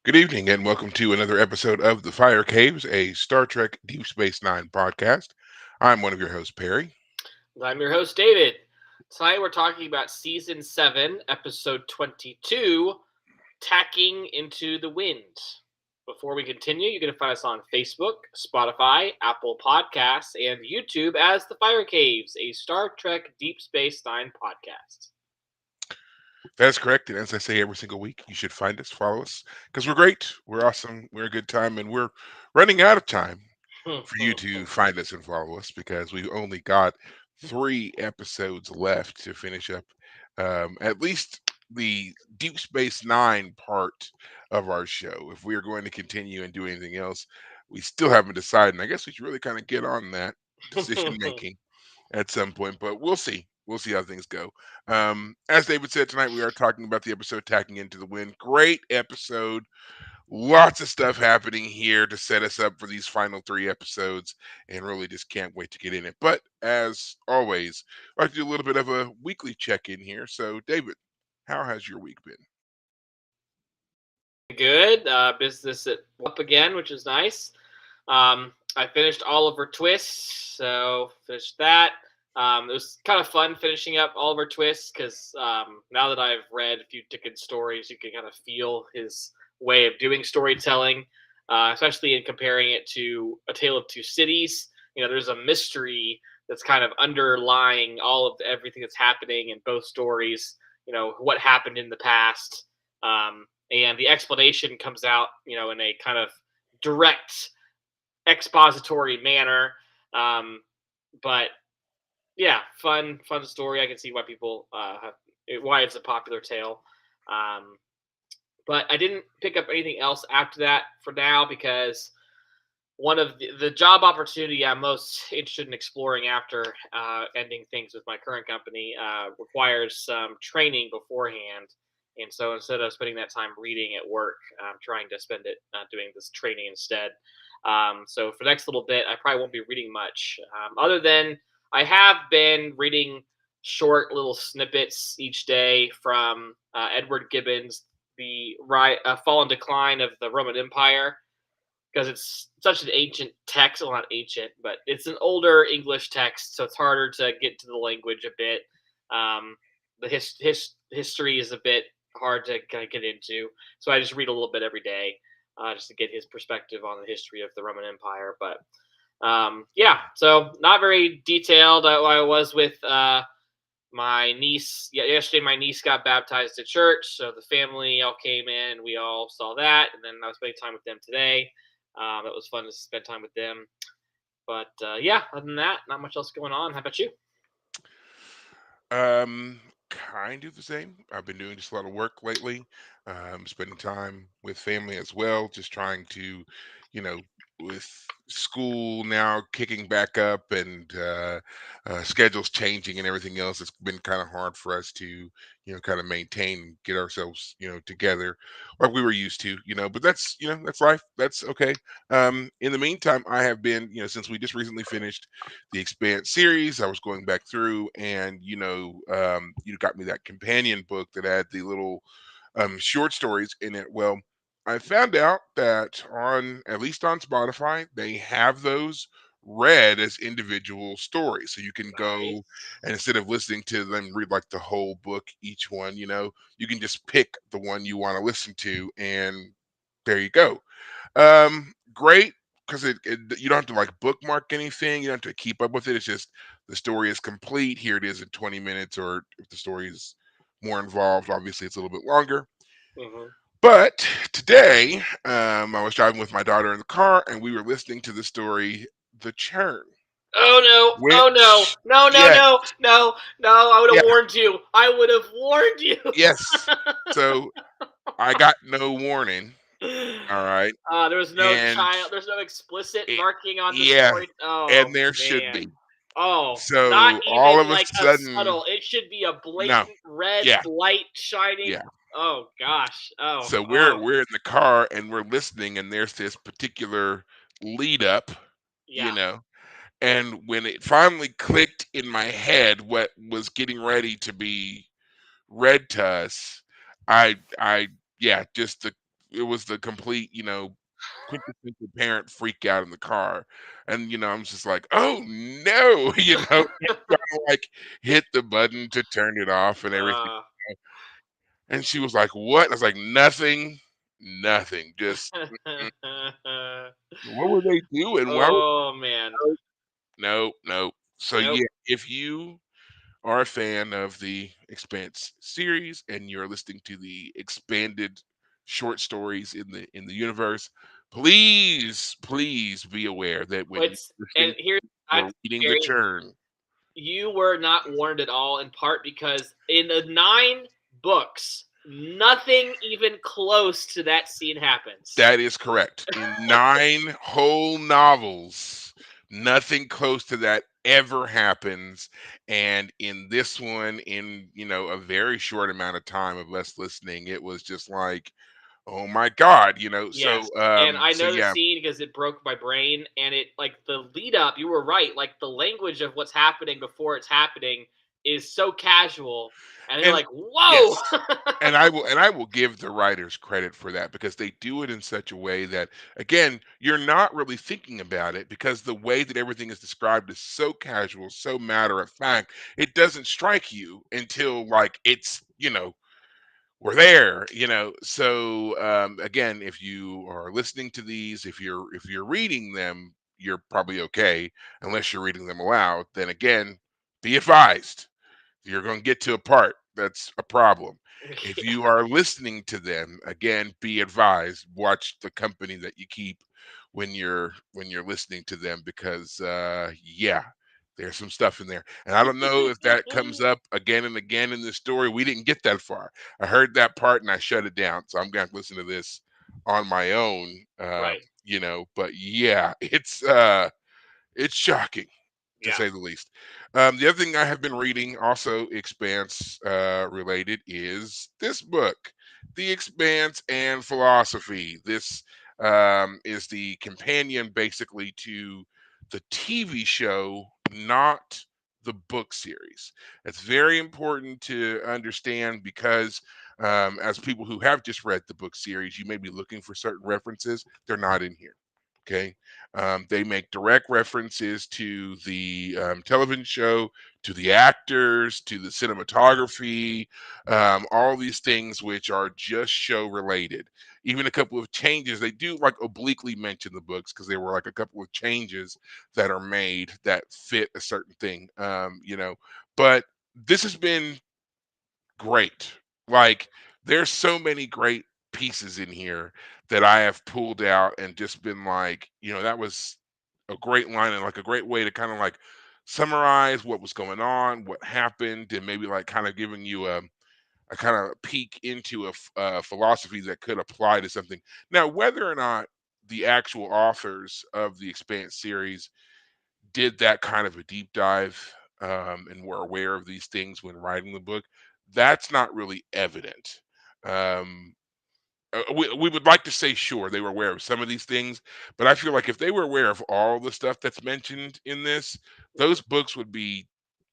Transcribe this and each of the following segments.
Good evening, and welcome to another episode of The Fire Caves, a Star Trek Deep Space Nine podcast. I'm one of your hosts, Perry. I'm your host, David. Tonight we're talking about Season 7, Episode 22, Tacking into the Wind. Before we continue, you can find us on Facebook, Spotify, Apple Podcasts, and YouTube as The Fire Caves, a Star Trek Deep Space Nine podcast. That's correct, and as I say every single week, you should find us, follow us, because we're great, we're awesome, we're a good time, and we're running out of time for you to find us and follow us because we've only got 3 episodes left to finish up at least the Deep Space Nine part of our show. If we are going to continue and do anything else, we still haven't decided. And I guess we should really kind of get on that decision making at some point, but we'll see. We'll see how things go. As David said tonight, we are talking about the episode Tacking into the Wind. Great episode. Lots of stuff happening here to set us up for these final 3 episodes, and really just can't wait to get in it. But as always, I like to do a little bit of a weekly check in here. So, David, how has your week been? Good. Business up again, which is nice. I finished Oliver Twist, so finished that. It was kind of fun finishing up Oliver Twist because now that I've read a few Dickens stories, you can kind of feel his way of doing storytelling, especially in comparing it to A Tale of Two Cities. There's a mystery that's kind of underlying all of everything that's happening in both stories. What happened in the past, and the explanation comes out, in a kind of direct expository manner. But yeah, fun story. I can see why people why it's a popular tale. But I didn't pick up anything else after that for now because one of the job opportunity I'm most interested in exploring after ending things with my current company requires some training beforehand. And so instead of spending that time reading at work, I'm trying to spend it doing this training instead. So for the next little bit, I probably won't be reading much. Other than I have been reading short little snippets each day from Edward Gibbon's The Fall and Decline of the Roman Empire, because it's such an ancient text. Well, not ancient, but it's an older English text, so it's harder to get to the language a bit. The history is a bit hard to kind of get into, so I just read a little bit every day, just to get his perspective on the history of the Roman Empire. But yeah, so not very detailed. I was with my niece. Yeah, yesterday my niece got baptized at church, so the family all came in and we all saw that, and then I was spending time with them today. It was fun to spend time with them. But yeah, other than that, not much else going on. How about you? Kind of the same. I've been doing just a lot of work lately, spending time with family as well, just trying to, you know, with school now kicking back up and schedules changing and everything else, it's been kind of hard for us to, kind of maintain, get ourselves, together like we were used to, but that's, that's life. That's okay. In the meantime, I have been, since we just recently finished the Expanse series. I was going back through, and you got me that companion book that had the little short stories in it. Well, I found out that on at least on Spotify, they have those read as individual stories. So you can go Nice. and instead of listening to them read like the whole book, each one, you can just pick the one you want to listen to, and there you go. Great because you don't have to like bookmark anything. You don't have to keep up with it. It's just the story is complete. Here it is in 20 minutes, or if the story is more involved, obviously it's a little bit longer. Hmm. But today, I was driving with my daughter in the car, and we were listening to the story "The Churn," Oh no! Oh no! which, No! No! yeah, No! No! No! I would have yeah, warned you. I would have warned you. yes. So I got no warning. All right, There was no and child. There's no explicit it, marking on the yeah, story. and Oh there should man. be. Oh, not So all even of a like a sudden, subtle. It should be a no, blatant red yeah, light shining. yeah. Oh gosh. Oh. So we're Oh. we're in the car and we're listening, and there's this particular lead up, you Yeah. know. And when it finally clicked in my head what was getting ready to be read to us, I yeah, just was the complete, quintessential parent freak out in the car. And I'm just like, oh no, trying to like hit the button to turn it off and everything. uh, And she was like, what? I was like, nothing, nothing. Just what were they doing? Why were oh man. no, no. So Nope. yeah, if you are a fan of the Expanse series and you're listening to the expanded short stories in the universe, please, please be aware that when you're It's listening, and here's I you're reading the Jerry, churn. you were not warned at all, in part because in the 9 books, nothing even close to that scene happens. That is correct. In 9 whole novels, nothing close to that ever happens, and in this one, in, a very short amount of time of us listening, it was just like, "Oh my god," Yes, so, and I so know the yeah, scene because it broke my brain, and it like the lead up. You were right, like the language of what's happening before it's happening is so casual, and you're and like, "Whoa!" yes. And I will give the writers credit for that because they do it in such a way that, again, you're not really thinking about it because the way that everything is described is so casual, so matter of fact, it doesn't strike you until like it's, we're there, so again, if you are listening to these, if you're reading them, you're probably okay. Unless you're reading them aloud, then again, be advised, you're going to get to a part that's a problem. If Yeah. you are listening to them, again, be advised, watch the company that you keep when you're listening to them, because yeah, there's some stuff in there. And I don't know if that comes up again and again in this story. We didn't get that far. I heard that part and I shut it down. So I'm going to listen to this on my own. Right. But yeah, it's shocking, to Yeah. say the least. The other thing I have been reading, also Expanse related, is this book, The Expanse and Philosophy. This is the companion, basically, to the TV show, not the book series. It's very important to understand because, as people who have just read the book series, you may be looking for certain references. They're not in here. Okay. They make direct references to the television show, to the actors, to the cinematography, all these things which are just show related. Even a couple of changes, they do like obliquely mention the books because there were like a couple of changes that are made that fit a certain thing. But this has been great. Like, there's so many great pieces in here that I have pulled out and just been like, that was a great line and like a great way to kind of like summarize what was going on, what happened, and maybe like kind of giving you a kind of peek into a philosophy that could apply to something. Now, whether or not the actual authors of the Expanse series did that kind of a deep dive, and were aware of these things when writing the book, that's not really evident. Um, we would like to say, sure, they were aware of some of these things, but I feel like if they were aware of all the stuff that's mentioned in this, those Mhm. books would be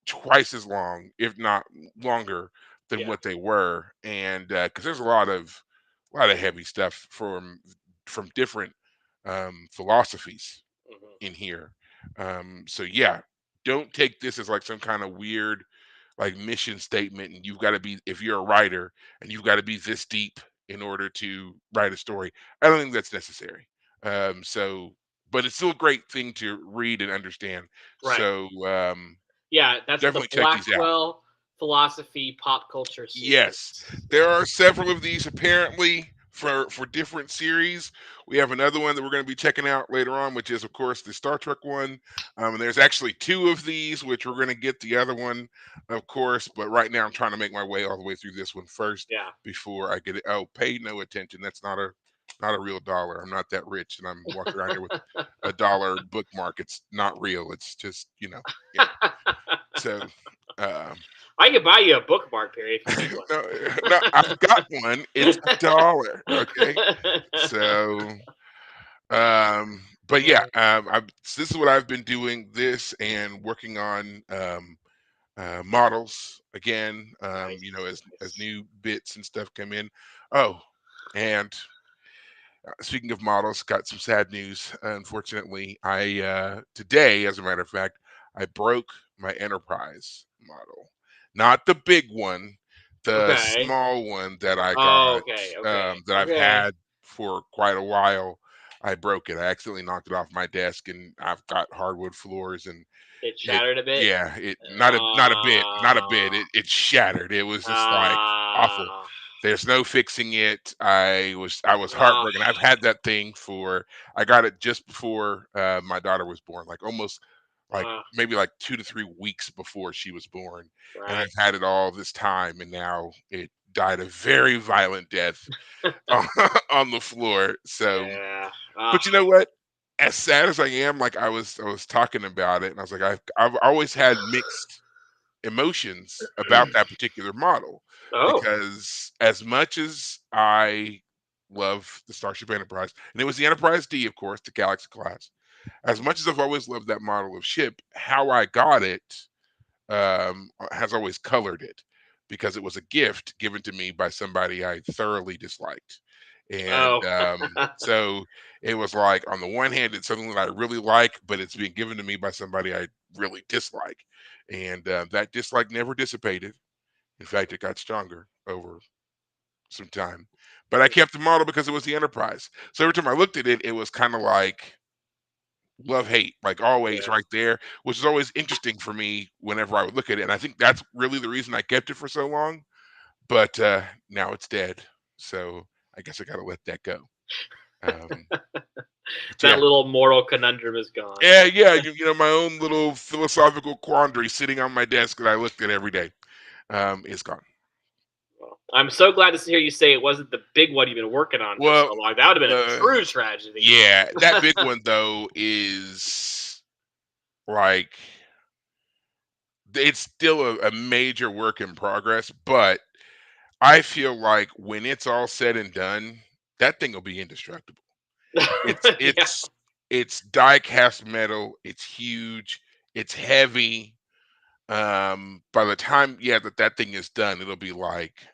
twice as long, if not longer, than Yeah. what they were. And because there's a lot of heavy stuff from different philosophies Mhm. in here. So yeah, don't take this as like some kind of weird like mission statement, and you've got to be, if you're a writer and you've got to be this deep in order to write a story. I don't think that's necessary. So but it's still a great thing to read and understand. Right. So Yeah, that's the definitely check these out. Blackwell Philosophy Pop Culture Yes, series. there are several of these apparently for different series. We have another one that we're going to be checking out later on, which is, of course, the Star Trek one. And there's actually two of these, which we're going to get the other one, of course. But right now, I'm trying to make my way all the way through this one first Yeah. before I get it. Oh, pay no attention. That's not a real dollar. I'm not that rich, and I'm walking around here with a dollar bookmark. It's not real. It's just yeah. So. Um, I could buy you a bookmark, Perry, if you need one. no, no, I've got one. It's a dollar. Okay, so but yeah, this is what I've been doing. This and working on models again. Nice. As Nice. new bits and stuff come in. Oh, and Speaking of models, got some sad news. Unfortunately, I today, as a matter of fact, I broke my Enterprise model, not the big one, the Okay. small one that I Oh, got, okay. Okay. that I've Okay. had for quite a while. I broke it. I accidentally knocked it off my desk, and I've got hardwood floors, and It it, shattered a bit. yeah, it not a bit. Ah. It shattered. It was just like awful. Ah. There's no fixing it. I was Ah. heartbroken. I've had that thing for I got it just before my daughter was born, like almost like Ah. maybe like 2 to 3 weeks before she was born, and Right. I've had it all this time, and now it died a very violent death on, on the floor. So, Yeah. Ah. but you know what? As sad as I am, like I was talking about it, and I was like, I've always had mixed emotions about that particular model Oh. because as much as I love the Starship Enterprise, and it was the Enterprise D, of course, the Galaxy class. As much as I've always loved that model of ship, how I got it has always colored it because it was a gift given to me by somebody I thoroughly disliked. And Oh. so it was like, on the one hand, it's something that I really like, but it's being given to me by somebody I really dislike. And that dislike never dissipated. In fact, it got stronger over some time. But I kept the model because it was the Enterprise. So every time I looked at it, it was kind of like love hate, like always Yeah. right there, which is always interesting for me whenever I would look at it. And I think that's really the reason I kept it for so long. But now it's dead. So I guess I got to let that go. Um, but That yeah. little moral conundrum is gone. Yeah, yeah, my own little philosophical quandary sitting on my desk that I looked at every day is gone. Well, I'm so glad to hear you say it wasn't the big one you've been working on for Well, so long. That would have been a the true tragedy. yeah, that big one though is like it's still a major work in progress, but I feel like when it's all said and done, that thing will be indestructible. It's Yeah. it's it's die cast metal, it's huge, it's heavy. By the time, yeah, that thing is done, it'll be like,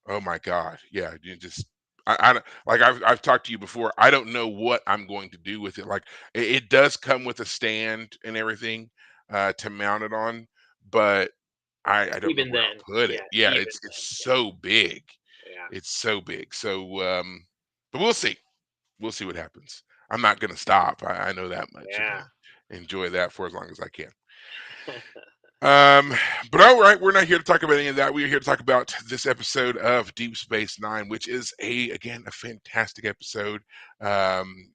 oh my God, yeah, you just I don't like I've talked to you before. I don't know what I'm going to do with it. Like it does come with a stand and everything to mount it on, but I don't know Even where then, I'll put yeah. it. Yeah, Even it's then, so big. yeah. It's so big. So but we'll see. We'll see what happens. I'm not gonna stop. I know that much. I'm Yeah. gonna enjoy that for as long as I can. Um, but all right, we're not here to talk about any of that. We're here to talk about this episode of Deep Space Nine, which is a fantastic episode. Um,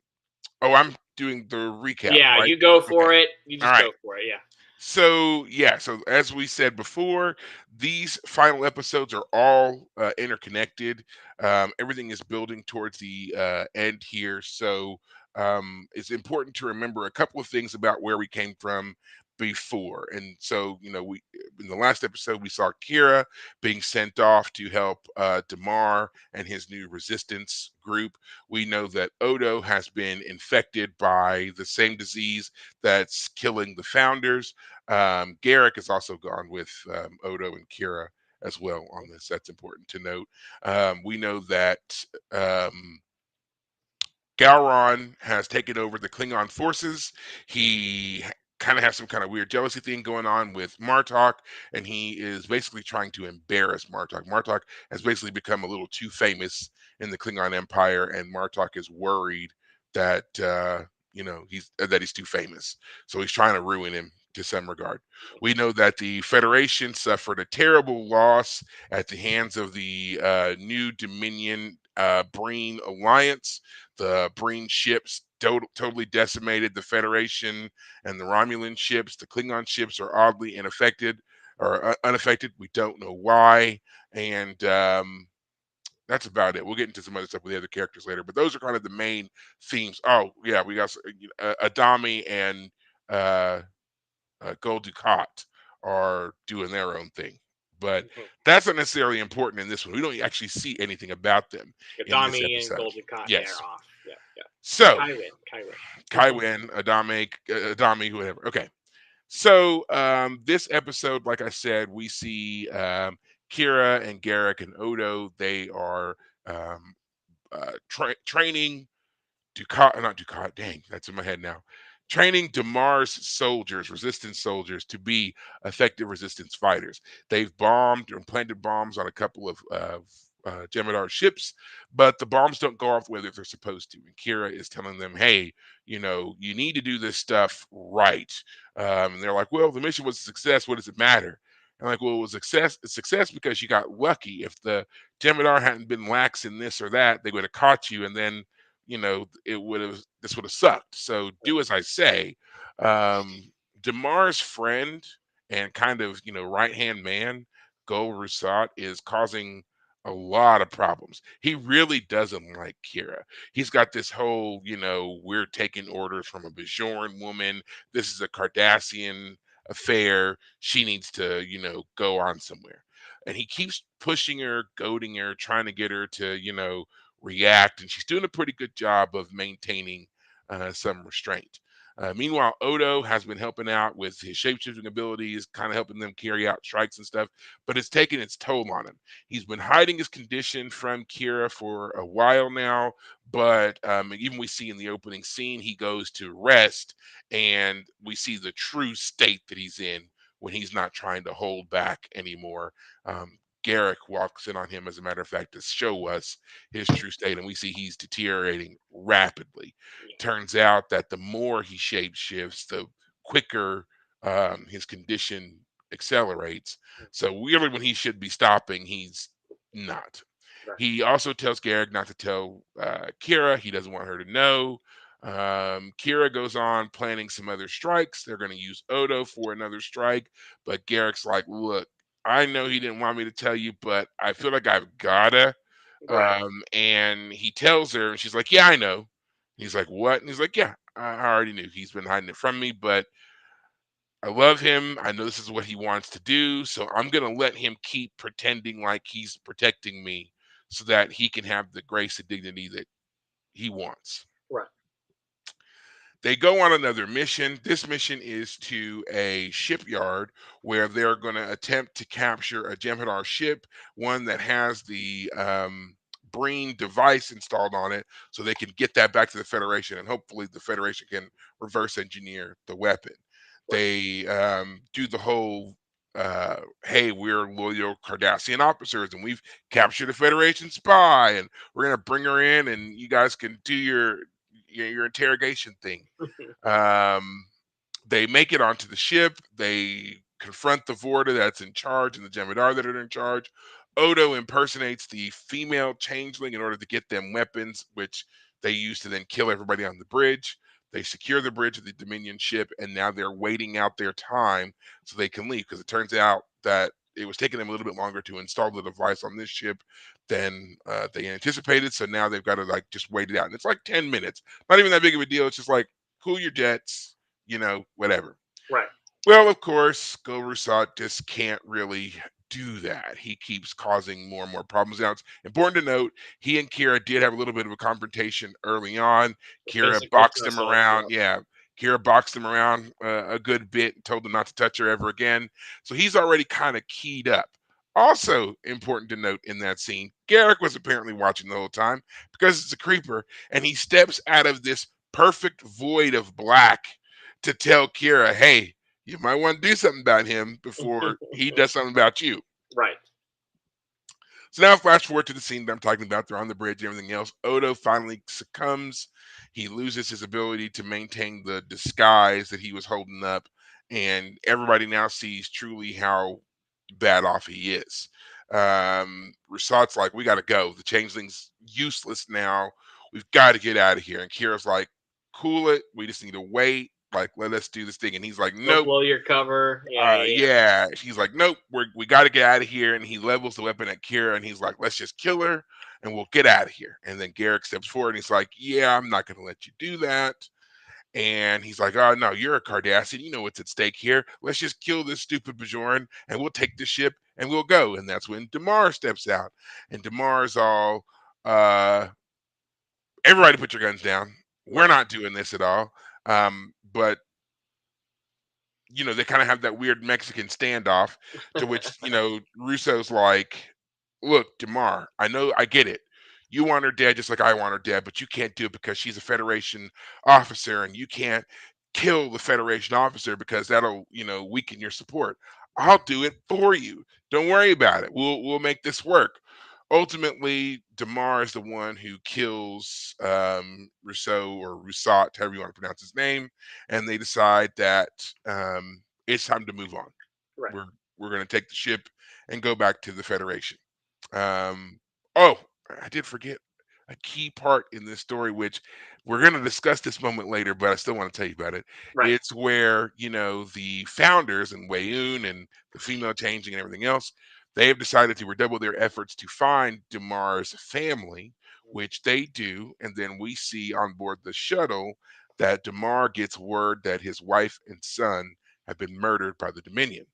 oh, I'm doing the recap, Yeah. right? You go Okay. for it. You All just right. go for it. Yeah. So yeah, so as we said before, these final episodes are all interconnected. Everything is building towards the end here, so it's important to remember a couple of things about where we came from before. And so, we in the last episode we saw Kira being sent off to help Damar and his new resistance group. We know that Odo has been infected by the same disease that's killing the founders. Garrick has also gone with Odo and Kira as well on this. That's important to note. We know that Gowron has taken over the Klingon forces. He kind of has some kind of weird jealousy thing going on with Martok, and he is basically trying to embarrass Martok. Martok has basically become a little too famous in the Klingon Empire, and Martok is worried that he's too famous, so he's trying to ruin him to some regard. We know that the Federation suffered a terrible loss at the hands of the New Dominion Breen Alliance. The Breen ships totally decimated the Federation and the Romulan ships. The Klingon ships are oddly unaffected or unaffected. We don't know why. And that's about it. We'll get into some other stuff with the other characters later, but those are kind of the main themes. Oh yeah, we got Adami and uh, Gul Dukat are doing their own thing, but Mhm. that's not necessarily important in this one. We don't actually see anything about them in this Gadami and episode. Golden Cotton, yeah, Yes. are off. Yeah, yeah. So Kywin, Kai Kywin. Wynn, Adami, whatever. Okay. So this episode, like I said, we see Kira and Garrick and Odo. They are um, training Ducat, not Ducat, dang, that's in my head now. Training Damar's soldiers, resistance soldiers, to be effective resistance fighters. They've bombed or planted bombs on a couple of Jem'Hadar ships, but the bombs don't go off the way that they're supposed to. And Kira is telling them, "Hey, you need to do this stuff right." And they're like, "Well, the mission was a success. What does it matter?" And like, well, it was a success because you got lucky. If the Jem'Hadar hadn't been lax in this or that, they would have caught you, and then this would have sucked. So do as I say. Um, Damar's friend and kind of right hand man, Gul Rusat, is causing a lot of problems. He really doesn't like Kira. He's got this whole, we're taking orders from a Bajoran woman. This is a Cardassian affair. She needs to, go on somewhere. And he keeps pushing her, goading her, trying to get her to, react, and she's doing a pretty good job of maintaining some restraint. Meanwhile, Odo has been helping out with his shapeshifting abilities, kind of helping them carry out strikes and stuff, but it's taking its toll on him. He's been hiding his condition from Kira for a while now, but even we see in the opening scene, he goes to rest, and we see the true state that he's in when he's not trying to hold back anymore. Garrick walks in on him, as a matter of fact, to show us his true state, and we see he's deteriorating rapidly. Yeah. Turns out that the more he shape shifts, the quicker his condition accelerates. So really, when he should be stopping, he's not. Right. He also tells Garrick not to tell Kira. He doesn't want her to know. Kira goes on planning some other strikes. They're going to use Odo for another strike, but Garrick's like, "Look, I know he didn't want me to tell you, but I feel like I've gotta." Right. And he tells her, and she's like, "Yeah, I know." He's like, "What?" And he's like, "Yeah, I already knew. He's been hiding it from me, but I love him. I know this is what he wants to do, so I'm gonna let him keep pretending like he's protecting me, so that he can have the grace and dignity that he wants." Right. They go on another mission. This mission is to a shipyard where they're going to attempt to capture a Jem'Hadar ship, one that has the Breen device installed on it, so they can get that back to the Federation, and hopefully the Federation can reverse engineer the weapon. Right. They do the whole hey, we're loyal Cardassian officers, and we've captured a Federation spy, and we're gonna bring her in, and you guys can do your interrogation thing. Um, they make it onto the ship. They confront the Vorta that's in charge and the Jem'Hadar that are in charge. Odo impersonates the female changeling in order to get them weapons, which they use to then kill everybody on the bridge. They secure the bridge of the Dominion ship, and now they're waiting out their time so they can leave, because it turns out that it was taking them a little bit longer to install the device on this ship than they anticipated. So now they've got to like just wait it out, and it's like 10 minutes. Not even that big of a deal. It's just like cool your jets, whatever. Right. Well, of course, Gul Rusat just can't really do that. He keeps causing more and more problems. Now, it's important to note he and Kira did have a little bit of a confrontation early on. The Kira physical boxed him tussle. Yeah. around. Yeah, Kira boxed him around a good bit and told him not to touch her ever again. So he's already kind of keyed up. Also important to note in that scene, Garrick was apparently watching the whole time because it's a creeper, and he steps out of this perfect void of black to tell Kira, "Hey, you might want to do something about him before he does something about you." Right. So now flash forward to the scene that I'm talking about. They're on the bridge and everything else. Odo finally succumbs. He loses his ability to maintain the disguise that he was holding up. And everybody now sees truly how bad off he is. Rasat's like, "We got to go. The changeling's useless now. We've got to get out of here." And Kira's like, "Cool it. We just need to wait. Like, let us do this thing." And he's like, Don't "Nope." blow your cover. Yeah. Yeah. Yeah, he's like, "Nope, we got to get out of here." And he levels the weapon at Kira, and he's like, "Let's just kill her, and we'll get out of here." And then Garrick steps forward, and he's like, "Yeah, I'm not going to let you do that." And he's like, "Oh no, you're a Cardassian. You know what's at stake here. Let's just kill this stupid Bajoran, and we'll take the ship, and we'll go." And that's when Damar steps out, and Damar's all, uh, "Everybody, put your guns down. We're Right. not doing this at all." But they kind of have that weird Mexican standoff, to which, Russo's like, "Look, Damar, I know, I get it. you want her dead just like I want her dead, but you can't do it because she's a Federation officer, and you can't kill the Federation officer because that'll, weaken your support. I'll do it for you. Don't worry about it. We'll make this work. Ultimately, Damar is the one who kills Rousseau or Rousseau, however you want to pronounce his name, and they decide that it's time to move on. Right. We're going to take the ship and go back to the Federation. Oh, I did forget a key part in this story, which we're going to discuss this moment later, but I still want to tell you about it. Right. It's where, the founders and Wayoon and the female changing and everything else, they have decided to redouble their efforts to find Damar's family, which they do. And then we see on board the shuttle that Damar gets word that his wife and son have been murdered by the Dominion.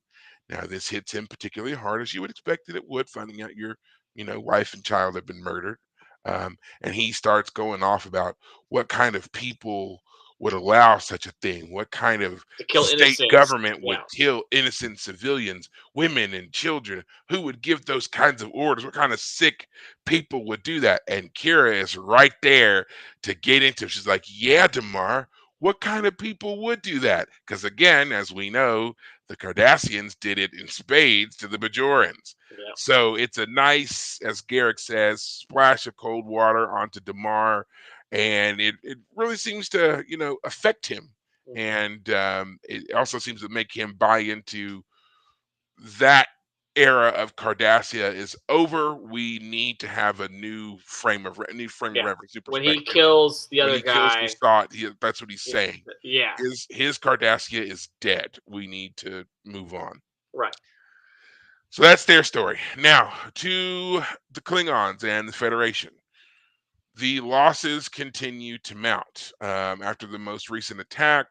Now, this hits him particularly hard, as you would expect that it would, finding out your, wife and child have been murdered. And he starts going off about what kind of people would allow such a thing, what kind of To kill state innocents. government would Yeah. kill innocent civilians, women and children, who would give those kinds of orders, what kind of sick people would do that. And Kira is right there to get into it. She's like, yeah, Damar, what kind of people would do that? Because again, as we know, the Cardassians did it in spades to the Bajorans. Yeah. So it's a nice, as Garrick says, splash of cold water onto Damar, and it really seems to, affect him. Mhm. And it also seems to make him buy into that era of Cardassia is over. We need to have a new new frame of Yeah. reference, new When he perspective. kills the When other he kills guy. Lusat, that's what he's Yeah. saying. Yeah. His Cardassia is dead. We need to move on. Right. So that's their story. Now to the Klingons and the Federation. The losses continue to mount. After the most recent attack,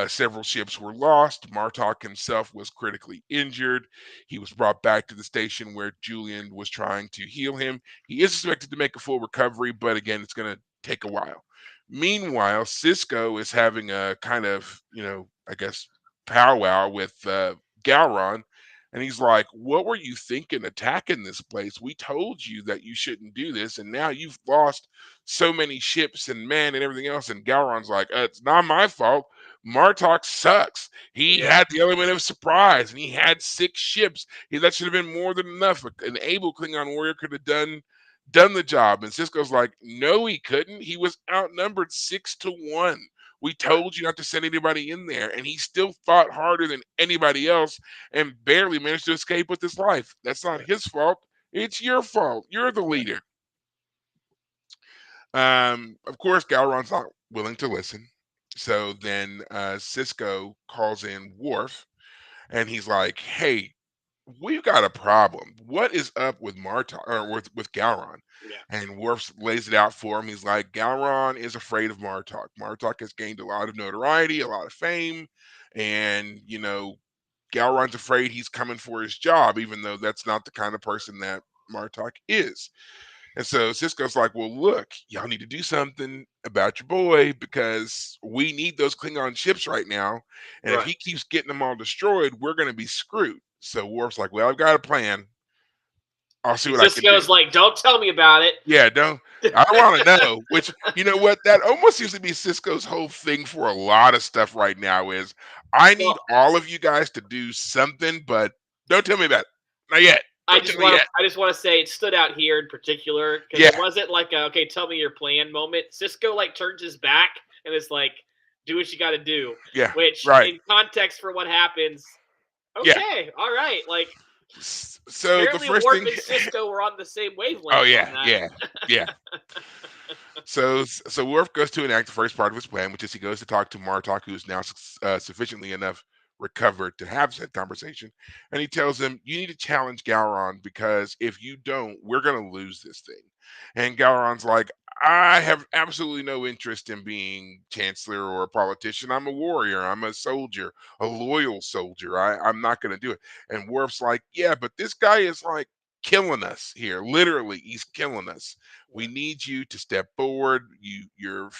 several ships were lost. Martok himself was critically injured. He was brought back to the station where Julian was trying to heal him. He is expected to make a full recovery, but again, it's going to take a while. Meanwhile, Cisco is having a kind of, I guess, powwow with Gowron. And he's like, what were you thinking attacking this place? We told you that you shouldn't do this. And now you've lost so many ships and men and everything else. And Gowron's like, it's not my fault. Martok sucks. He Yeah. had the element of surprise, and he had 6 ships. That should have been more than enough. An able Klingon warrior could have done the job. And Cisco's like, no, he couldn't. He was outnumbered 6-1. We told you not to send anybody in there, and he still fought harder than anybody else and barely managed to escape with his life. That's not his fault. It's your fault. You're the leader. Of course, Gowron's not willing to listen. So then Cisco calls in Worf, and he's like, "Hey, we've got a problem. What is up with Martok or with Gowron?" Yeah. And Worf lays it out for him. He's like, "Gowron is afraid of Martok. Martok has gained a lot of notoriety, a lot of fame, and Gowron's afraid he's coming for his job, even though that's not the kind of person that Martok is." And so Cisco's like, well, look, y'all need to do something about your boy because we need those Klingon ships right now. And if Right. he keeps getting them all destroyed, we're going to be screwed. So Worf's like, well, I've got a plan. I'll see what I can do. Cisco's like, don't tell me about it. Yeah, I want to know, which, you know what, that almost seems to be Cisco's whole thing for a lot of stuff right now is I need Well, all of you guys to do something, but don't tell me about it. Not yet. I Don't just tell me want yet. to. I just want to say it stood out here in particular because Yeah. it wasn't like a okay, tell me your plan moment. Cisco like turns his back and it's like, do what you got to do. Yeah. Which, Right. in context for what happens, Yeah. okay, all right. Like So the apparently, first Worf thing. and Cisco were on the same wavelength. Oh on yeah, that. yeah. So Worf goes to enact the first part of his plan, which is he goes to talk to Martok, who is now sufficiently enough recovered to have said conversation, and he tells him, "You need to challenge Gowron because if you don't, we're gonna lose this thing." And Gowron's like, "I have absolutely no interest in being chancellor or a politician. I'm a warrior. I'm a soldier, a loyal soldier. I'm not gonna do it." And Worf's like, "Yeah, but this guy is like." Killing us here, literally, he's killing us. We need you to step forward. You're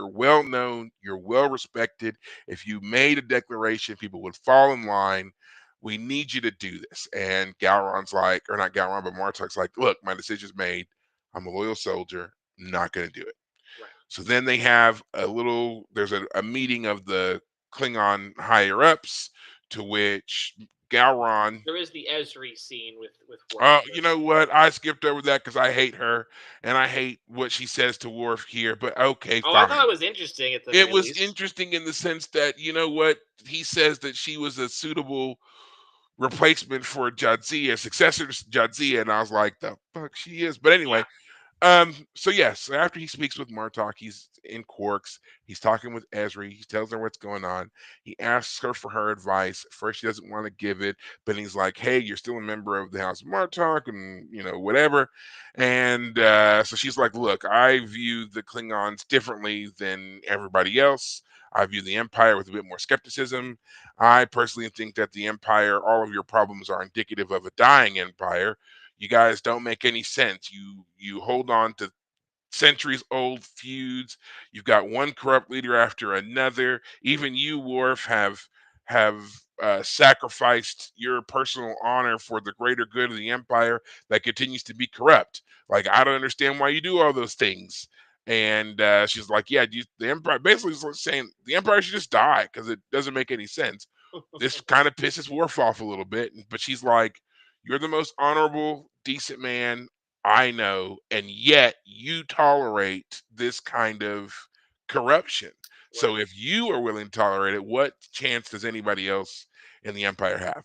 well known, you're well respected. If you made a declaration, people would fall in line. We need you to do this. And Gowron's like, or not Gowron, but Martok's like, look, my decision's made. I'm a loyal soldier. Not going to do it. Right. So then they have there's a meeting of the Klingon higher ups to which Gowron. There is the Esri scene with Worf. Oh, you know what? I skipped over that because I hate her and I hate what she says to Worf here. But okay, Oh, I thought fine. it was interesting at the It very was least. interesting in the sense that you know what he says that she was a suitable replacement for Jadzia, successor to Jadzia, and I was like, the fuck she is. But Yeah. anyway, so yes, after he speaks with Martok, he's in Quarks. He's talking with Esri. He tells her what's going on. He asks her for her advice. At first, she doesn't want to give it, but he's like, "Hey, you're still a member of the House of Martok, and you know whatever." And so she's like, "Look, I view the Klingons differently than everybody else. I view the Empire with a bit more skepticism. I personally think that the Empire, all of your problems are indicative of a dying Empire. You guys don't make any sense. You hold on to centuries old feuds. You've got one corrupt leader after another. Even you, Worf, have sacrificed your personal honor for the greater good of the Empire that continues to be corrupt. Like I don't understand why you do all those things." And she's like, "Yeah, the Empire basically is saying the Empire should just die because it doesn't make any sense." This kind of pisses Worf off a little bit, but she's like, "You're the most honorable, decent man I know, and yet you tolerate this kind of corruption. So Right. if you are willing to tolerate it, what chance does anybody else in the Empire have?"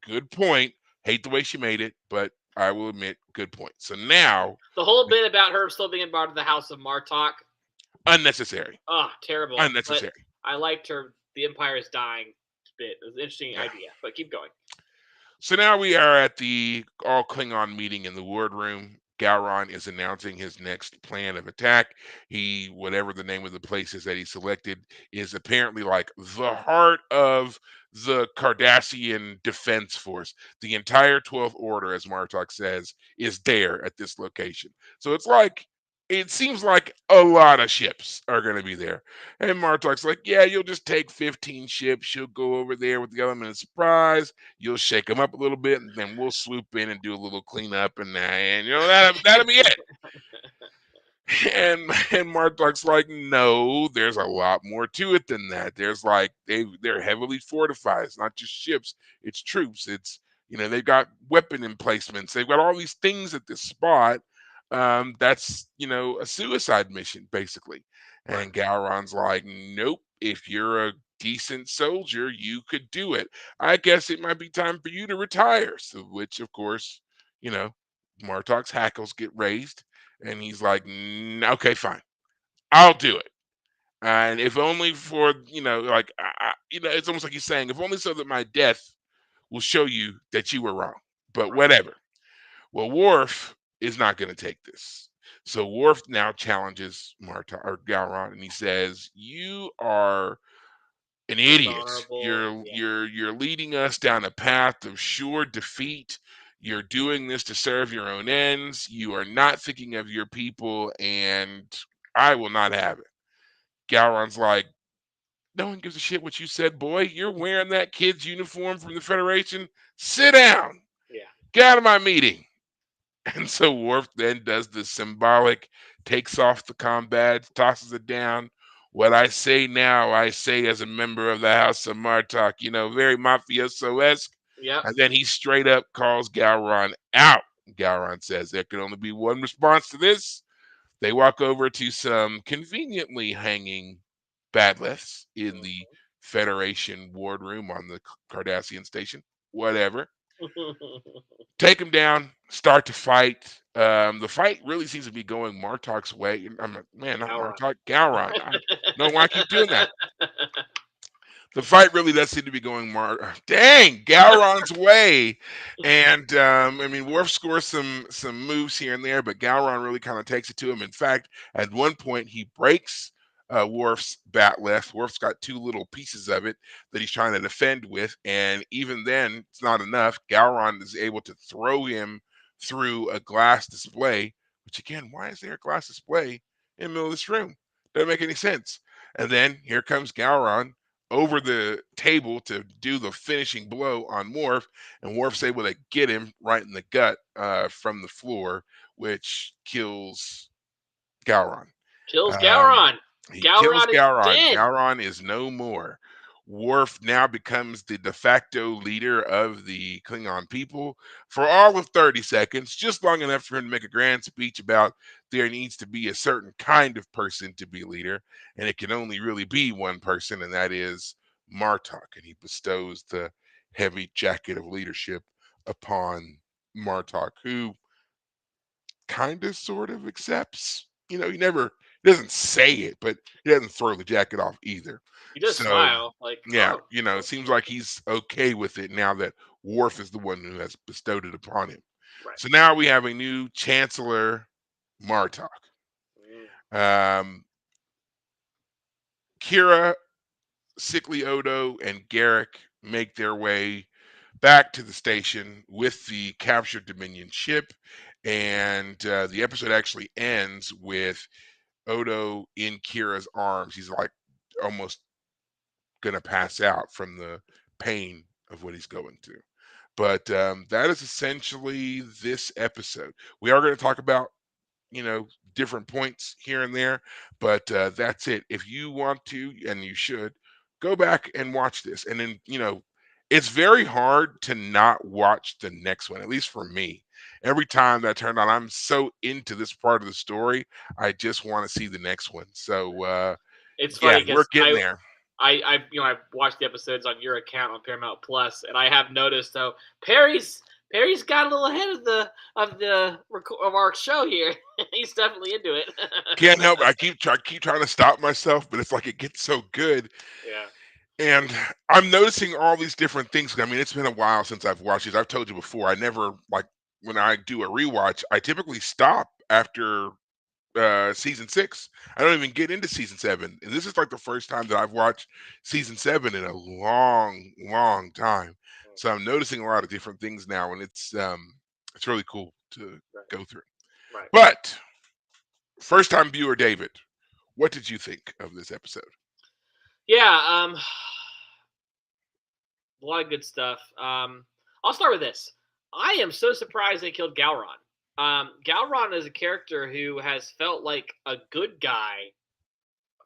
Good point. Hate the way she made it, but I will admit, good point. So now, The whole bit about her still being part of the House of Martok. unnecessary. Oh, terrible. But Unnecessary. I liked her. The Empire is dying bit. It was an interesting Yeah. idea. But keep going. So now we are at the all Klingon meeting in the wardroom. Gowron is announcing his next plan of attack. Whatever the name of the place is that he selected, is apparently like the heart of the Cardassian Defense Force. The entire 12th Order, as Martok says, is there at this location. So it's like, it seems like a lot of ships are going to be there. And Martok's like, "Yeah, you'll just take 15 ships. You'll go over there with the element of surprise. You'll shake them up a little bit, and then we'll swoop in and do a little cleanup, and you know that'll be it." And Martok's like, "No, there's a lot more to it than that. There's like they're heavily fortified. It's not just ships. It's troops. It's they've got weapon emplacements. They've got all these things at this spot. That's a suicide mission basically." Right. And Gowron's like, "Nope. If you're a decent soldier, you could do it. I guess it might be time for you to retire." So, which of course, you know, Martok's hackles get raised, and he's like, Okay, fine, I'll do it." And if only for, like, it's almost like he's saying, if only so that my death will show you that you were wrong. But Right. whatever. Well, Worf is not going to take this. So Worf now challenges Marta or Gowron, and he says, "You are an idiot. Dishonorable. You're leading us down a path of sure defeat. You're doing this to serve your own ends. You are not thinking of your people, and I will not have it." Gowron's like, "No one gives a shit what you said, boy. You're wearing that kid's uniform from the Federation. Sit down. Yeah. Get out of my meeting." And so Worf then does the symbolic, takes off the combat, tosses it down. "What I say now, I say as a member of the House of Martok," very mafioso esque. Yep. And then he straight up calls Gowron out. Gowron says there can only be one response to this. They walk over to some conveniently hanging bat'leths in the Federation wardroom on the Cardassian station. Whatever. Take him down, start to fight. The fight really seems to be going Martok's way. I'm like, man, not Gowron. Martok, Gowron. I don't know why I keep doing that. The fight really does seem to be going dang Gowron's way. And I mean, Worf scores some moves here and there, but Gowron really kind of takes it to him. In fact, at one point he breaks Worf's bat'leth. Worf's got two little pieces of it that he's trying to defend with, and even then it's not enough. Gowron is able to throw him through a glass display. Which again, why is there a glass display in the middle of this room? Doesn't make any sense. And then here comes Gowron over the table to do the finishing blow on Worf, and Worf's able to get him right in the gut from the floor, which kills Gowron. Kills Um, Gowron. he kills Gowron is Gowron. dead. Gowron is no more. Worf now becomes the de facto leader of the Klingon people for all of 30 seconds, just long enough for him to make a grand speech about there needs to be a certain kind of person to be leader, and it can only really be one person, and that is Martok. And he bestows the heavy jacket of leadership upon Martok, who kind of sort of accepts. He doesn't say it, but he doesn't throw the jacket off either. He does So smile, like, yeah, oh, it seems like he's okay with it now that Worf is the one who has bestowed it upon him. right. So now we have a new Chancellor Martok. Um, Kira, Sickly Odo, and Garrick make their way back to the station with the captured Dominion ship, and the episode actually ends with Odo in Kira's arms. He's like almost gonna pass out from the pain of what he's going through. But that is essentially this episode. We are going to talk about different points here and there, but that's it. If you want to, and you should, go back and watch this, and then it's very hard to not watch the next one. At least for me, every time that I turn on, I'm so into this part of the story, I just want to see the next one. So It's yeah, funny we're because getting there. I've watched the episodes on your account on Paramount Plus, and I have noticed though Perry's got a little ahead of our show here. He's definitely into it. Can't help it. I keep trying to stop myself, but it's like it gets so good. Yeah. And I'm noticing all these different things. I mean, it's been a while since I've watched these. I've told you before, I never like when I do a rewatch, I typically stop after season 6. I don't even get into season 7. And this is like the first time that I've watched season 7 in a long, long time. So I'm noticing a lot of different things now, and it's really cool to Right. go through. Right. But first time viewer David, what did you think of this episode? Yeah. A lot of good stuff. I'll start with this. I am so surprised they killed Gowron. Gowron is a character who has felt like a good guy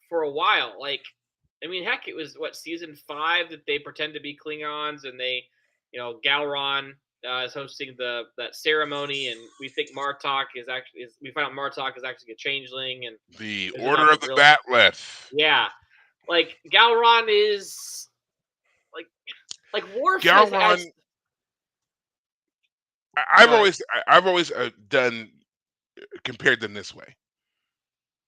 for a while. Like, I mean, heck, it was what, season 5 that they pretend to be Klingons, and Gowron is hosting that ceremony, and we think Martok we find out Martok is actually a changeling, and The is Order about of the the real. Batleth. Yeah, like Gowron is like Worf Gowron. as I've Go ahead. always done compared them this way.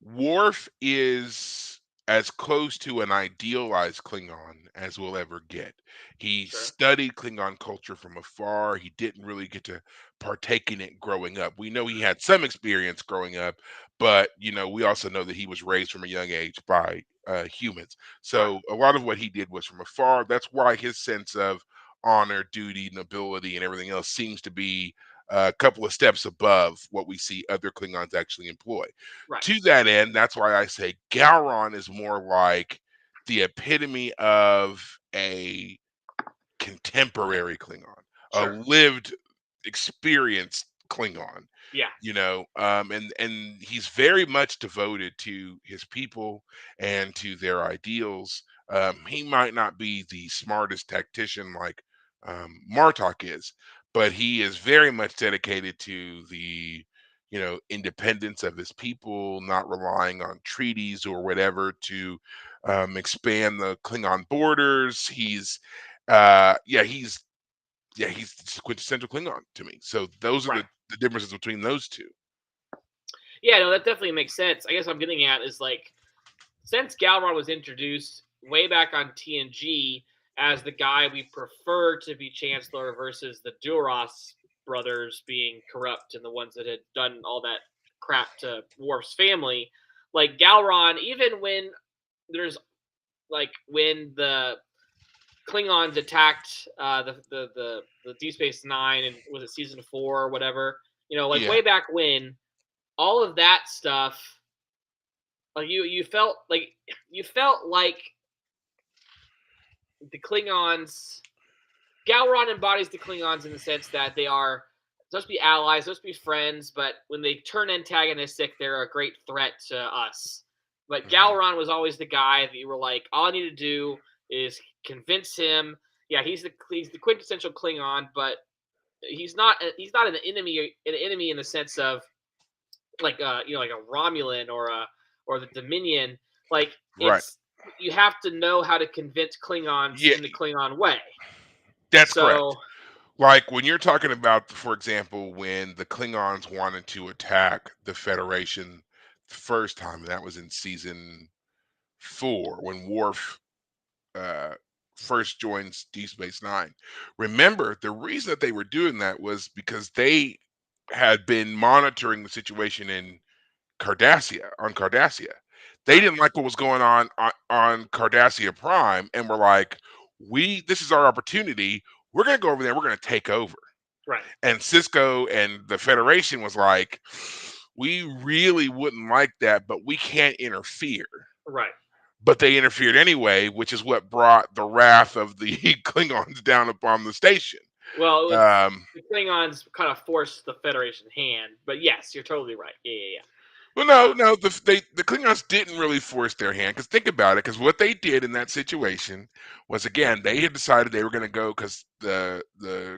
Worf is as close to an idealized Klingon as we'll ever get. He Sure. studied Klingon culture from afar. He didn't really get to partake in it growing up. We know he had some experience growing up, but we also know that he was raised from a young age by humans. Right. So a lot of what he did was from afar. That's why his sense of honor, duty, nobility, and everything else seems to be a couple of steps above what we see other Klingons actually employ. Right. To that end, that's why I say Gowron is more like the epitome of a contemporary Klingon, a Sure. lived, experienced Klingon. Yeah. And he's very much devoted to his people and to their ideals. He might not be the smartest tactician like Martok is, but he is very much dedicated to the independence of his people, not relying on treaties or whatever to expand the Klingon borders. He's just quintessential Klingon to me. So those are Right. the differences between those two. Yeah, no, that definitely makes sense. I guess what I'm getting at is like, since Gowron was introduced way back on TNG as the guy we prefer to be Chancellor versus the Duras brothers being corrupt and the ones that had done all that crap to Worf's family, like Gowron, even when there's when the Klingons attacked the Deep Space Nine, and was it season 4 or whatever, Yeah. way back when, all of that stuff, like you felt like the Klingons, Galron embodies the Klingons in the sense that they are supposed to be allies, supposed to be friends, but when they turn antagonistic, they're a great threat to us. But Galron was always the guy that you were like, all I need to do is convince him. Yeah, he's the quintessential Klingon, but he's not an enemy in the sense of like like a Romulan or the Dominion. Like Right. you have to know how to convince Klingons Yeah, in the Klingon way. that's correct. So Like when you're talking about, for example, when the Klingons wanted to attack the Federation the first time, and that was in season 4 when Worf uh, first joins Deep Space Nine. Remember, the reason that they were doing that was because they had been monitoring the situation in Cardassia. They didn't like what was going on Cardassia Prime, and were like, this is our opportunity. We're gonna go over there. We're gonna take over. right. And Cisco and the Federation was like, we really wouldn't like that, but we can't interfere. Right. But they interfered anyway, which is what brought the wrath of the Klingons down upon the station. Well, it was, Um, the Klingons kind of forced the Federation hand, but yes, you're totally right. Yeah. well, no, the Klingons didn't really force their hand, because think about it. Because what they did in that situation was, again, they had decided they were going to go because the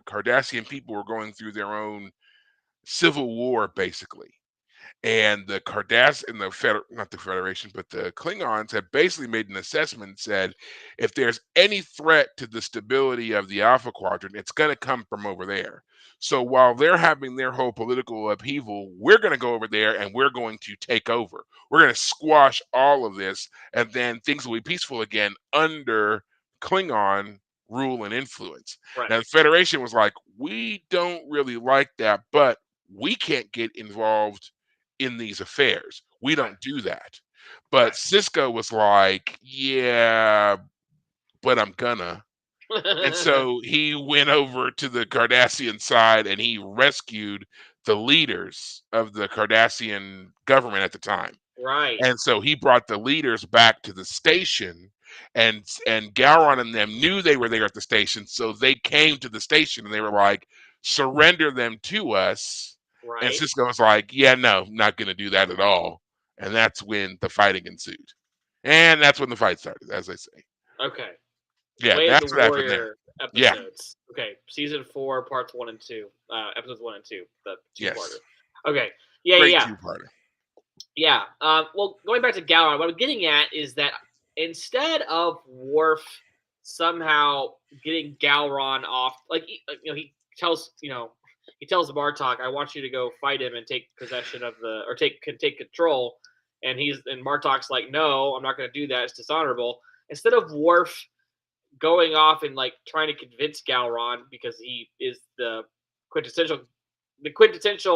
Cardassian people were going through their own civil war, basically. And the not the Federation, but the Klingons had basically made an assessment and said, if there's any threat to the stability of the Alpha Quadrant, it's going to come from over there. So while they're having their whole political upheaval, we're going to go over there and we're going to take over. We're going to squash all of this, and then things will be peaceful again under Klingon rule and influence. Right. Now, the Federation was like, we don't really like that, but we can't get involved in these affairs. We don't do that. But Cisco was like, yeah, but I'm gonna. And so he went over to the Cardassian side and he rescued the leaders of the Cardassian government at the time. Right. And so he brought the leaders back to the station, and Gowron and them knew they were there at the station, so they came to the station and they were like, surrender them to us. Right. And Cisco was like, yeah, no, not going to do that at all. And that's when the fighting ensued. And that's when the fight started, as I say. Okay. Yeah, Way that's of the what happened there. Warrior Yeah. episodes. Okay. Season 4, parts 1 and 2. Episodes 1 and 2. The two-parter. Yes. Okay. Yeah, Great yeah. two-parter. Yeah. Well, going back to Galron, what I'm getting at is that instead of Worf somehow getting Galron off, like he tells Martok, I want you to go fight him and take possession of take control, and Martok's like, no, I'm not going to do that. It's dishonorable. Instead of Worf going off and like trying to convince Galron because he is the quintessential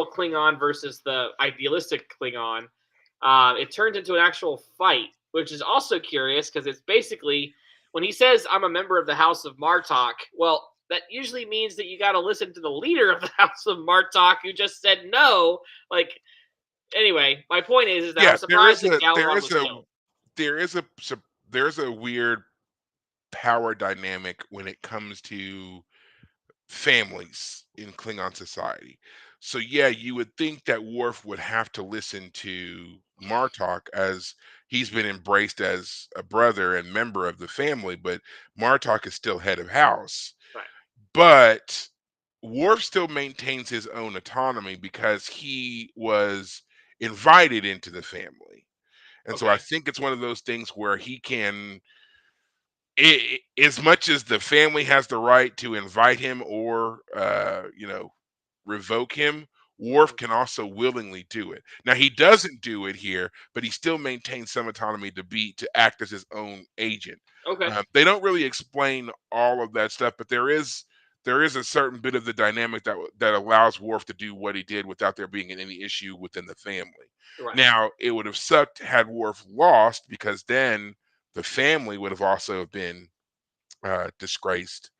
Klingon versus the idealistic Klingon, it turns into an actual fight, which is also curious because it's basically when he says, I'm a member of the House of Martok, well, that usually means that you got to listen to the leader of the House of Martok who just said no. Like, anyway, my point is that I'm surprised that Galron was killed. There's a weird power dynamic when it comes to families in Klingon society. So yeah, you would think that Worf would have to listen to Martok, as he's been embraced as a brother and member of the family, but Martok is still head of house. Right. But Worf still maintains his own autonomy because he was invited into the family. And so I think it's one of those things where he can, as much as the family has the right to invite him or revoke him, Worf can also willingly do it. Now he doesn't do it here, but he still maintains some autonomy to act as his own agent. Okay. They don't really explain all of that stuff, but there is a certain bit of the dynamic that allows Worf to do what he did without there being any issue within the family. Right. Now it would have sucked had Worf lost, because then the family would have also been disgraced,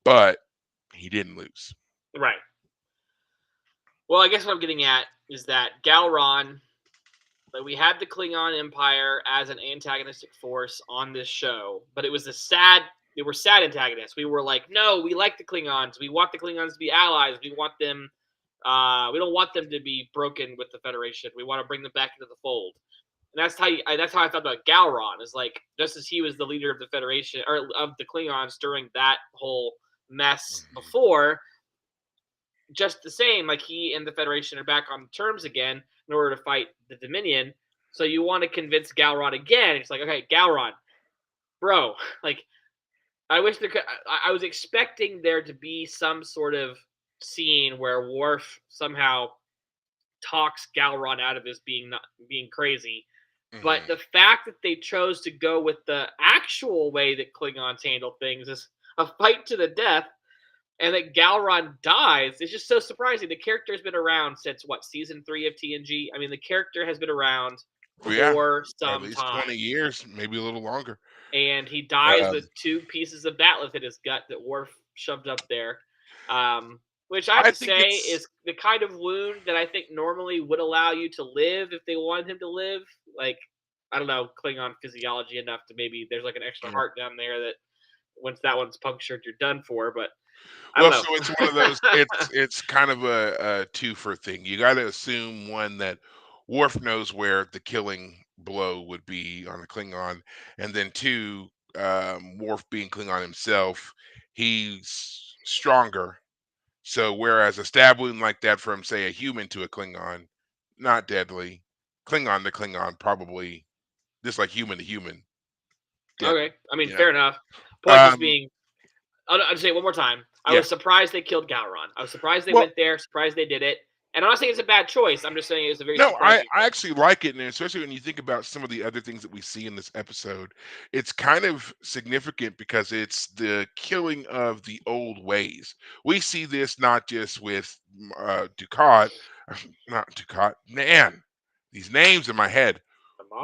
but he didn't lose. Right. Well, I guess what I'm getting at is that Galron, like, we had the Klingon Empire as an antagonistic force on this show, but it was a sad they were sad antagonists. We were like, no, we like the Klingons. We want the Klingons to be allies. We want them. We don't want them to be broken with the Federation. We want to bring them back into the fold. And that's how I felt about Gowron. Is like just as he was the leader of the Federation or of the Klingons during that whole mess before, just the same, like he and the Federation are back on terms again in order to fight the Dominion. So you want to convince Gowron again. It's like, okay, Gowron, bro, like I wish there could. I was expecting there to be some sort of scene where Worf somehow talks Gowron out of his being crazy. But the fact that they chose to go with the actual way that Klingons handle things is a fight to the death, and that Gowron dies is just so surprising. The character has been around since what, season 3 of TNG? I mean, the character has been around for At some least time. 20 years, maybe a little longer. And he dies with 2 pieces of bat'leth in his gut that Worf shoved up there. Which I have to say is the kind of wound that I think normally would allow you to live if they wanted him to live. Like, I don't know, Klingon physiology enough to maybe there's like an extra heart down there that once that one's punctured, you're done for. But I don't know. So it's one of those. It's kind of a two-for thing. You got to assume one that Worf knows where the killing blow would be on a Klingon, and then two, Worf being Klingon himself, he's stronger. So whereas a stab wound like that from say a human to a Klingon, not deadly. Klingon to Klingon, probably just like human to human. Deadly, Okay, I mean, you know? fair enough. Point just Um, being, I'll say it one more time. I yeah. was surprised they killed Gowron. I was surprised they went there. Surprised they did it. And I'm not saying it's a bad choice. I'm just saying it's a very No, I surprising. actually like it, and especially when you think about some of the other things that we see in this episode, it's kind of significant because it's the killing of the old ways. We see this not just with Dukat, not Dukat, man, these names in my head.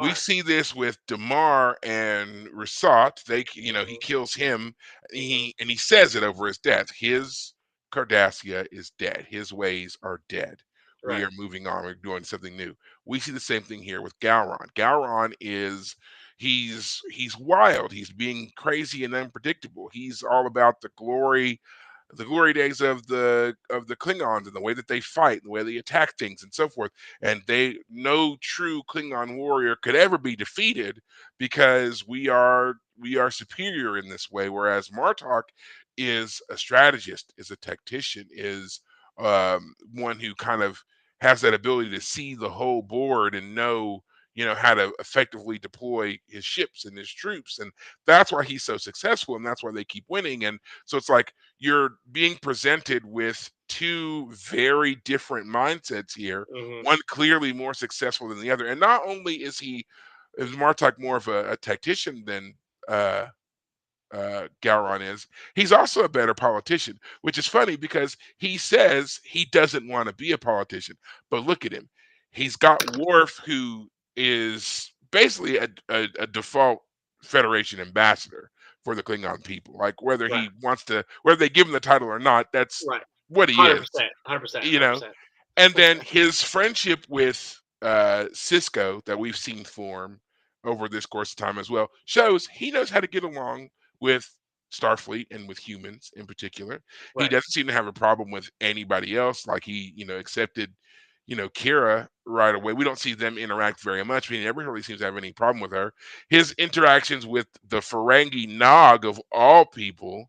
We see this with Damar and Rasat. He kills him. And he says it over his death. His Cardassia is dead. His ways are dead. We Right. are moving on. We're doing something new. We see the same thing here with Gowron. Gowron he's wild. He's being crazy and unpredictable. He's all about the glory days of the Klingons and the way that they fight, and the way they attack things, and so forth. And no true Klingon warrior could ever be defeated because we are superior in this way. Whereas Martok is a strategist, is a tactician, is one who kind of has that ability to see the whole board and know how to effectively deploy his ships and his troops, and that's why he's so successful, and that's why they keep winning. And so it's like you're being presented with two very different mindsets here, one clearly more successful than the other. And not only is Martok more of a tactician than Gowron is, he's also a better politician, which is funny because he says he doesn't want to be a politician. But look at him. He's got Worf, who is basically a default Federation ambassador for the Klingon people. Like whether he wants to, whether they give him the title or not, that's what he 100%, is. 100%. And then his friendship with Cisco that we've seen form over this course of time as well shows he knows how to get along with Starfleet and with humans in particular. He doesn't seem to have a problem with anybody else. Like he, accepted, Kira right away. We don't see them interact very much, but he never really seems to have any problem with her. His interactions with the Ferengi Nog of all people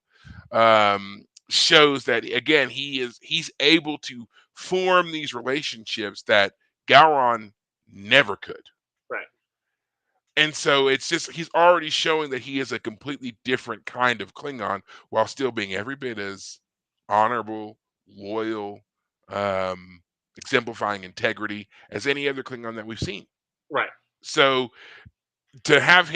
shows that again he's able to form these relationships that Gowron never could. Right. And so it's just he's already showing that he is a completely different kind of Klingon while still being every bit as honorable, loyal, exemplifying integrity as any other Klingon that we've seen. Right. So to have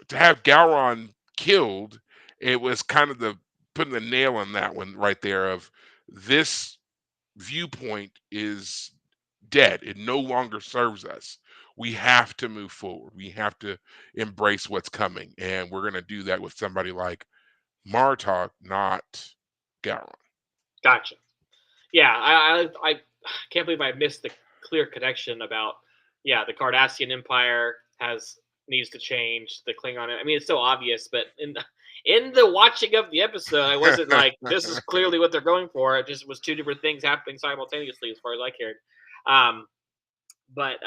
Gowron killed, it was kind of putting the nail on that one right there of this viewpoint is dead. It no longer serves us. We have to move forward. We have to embrace what's coming. And we're going to do that with somebody like Martok, not Gowron. Gotcha. Yeah, I can't believe I missed the clear connection about, the Cardassian Empire needs to change, the Klingon. I mean, it's so obvious, but in the watching of the episode, I wasn't like, this is clearly what they're going for. It just was two different things happening simultaneously, as far as I cared. Um, but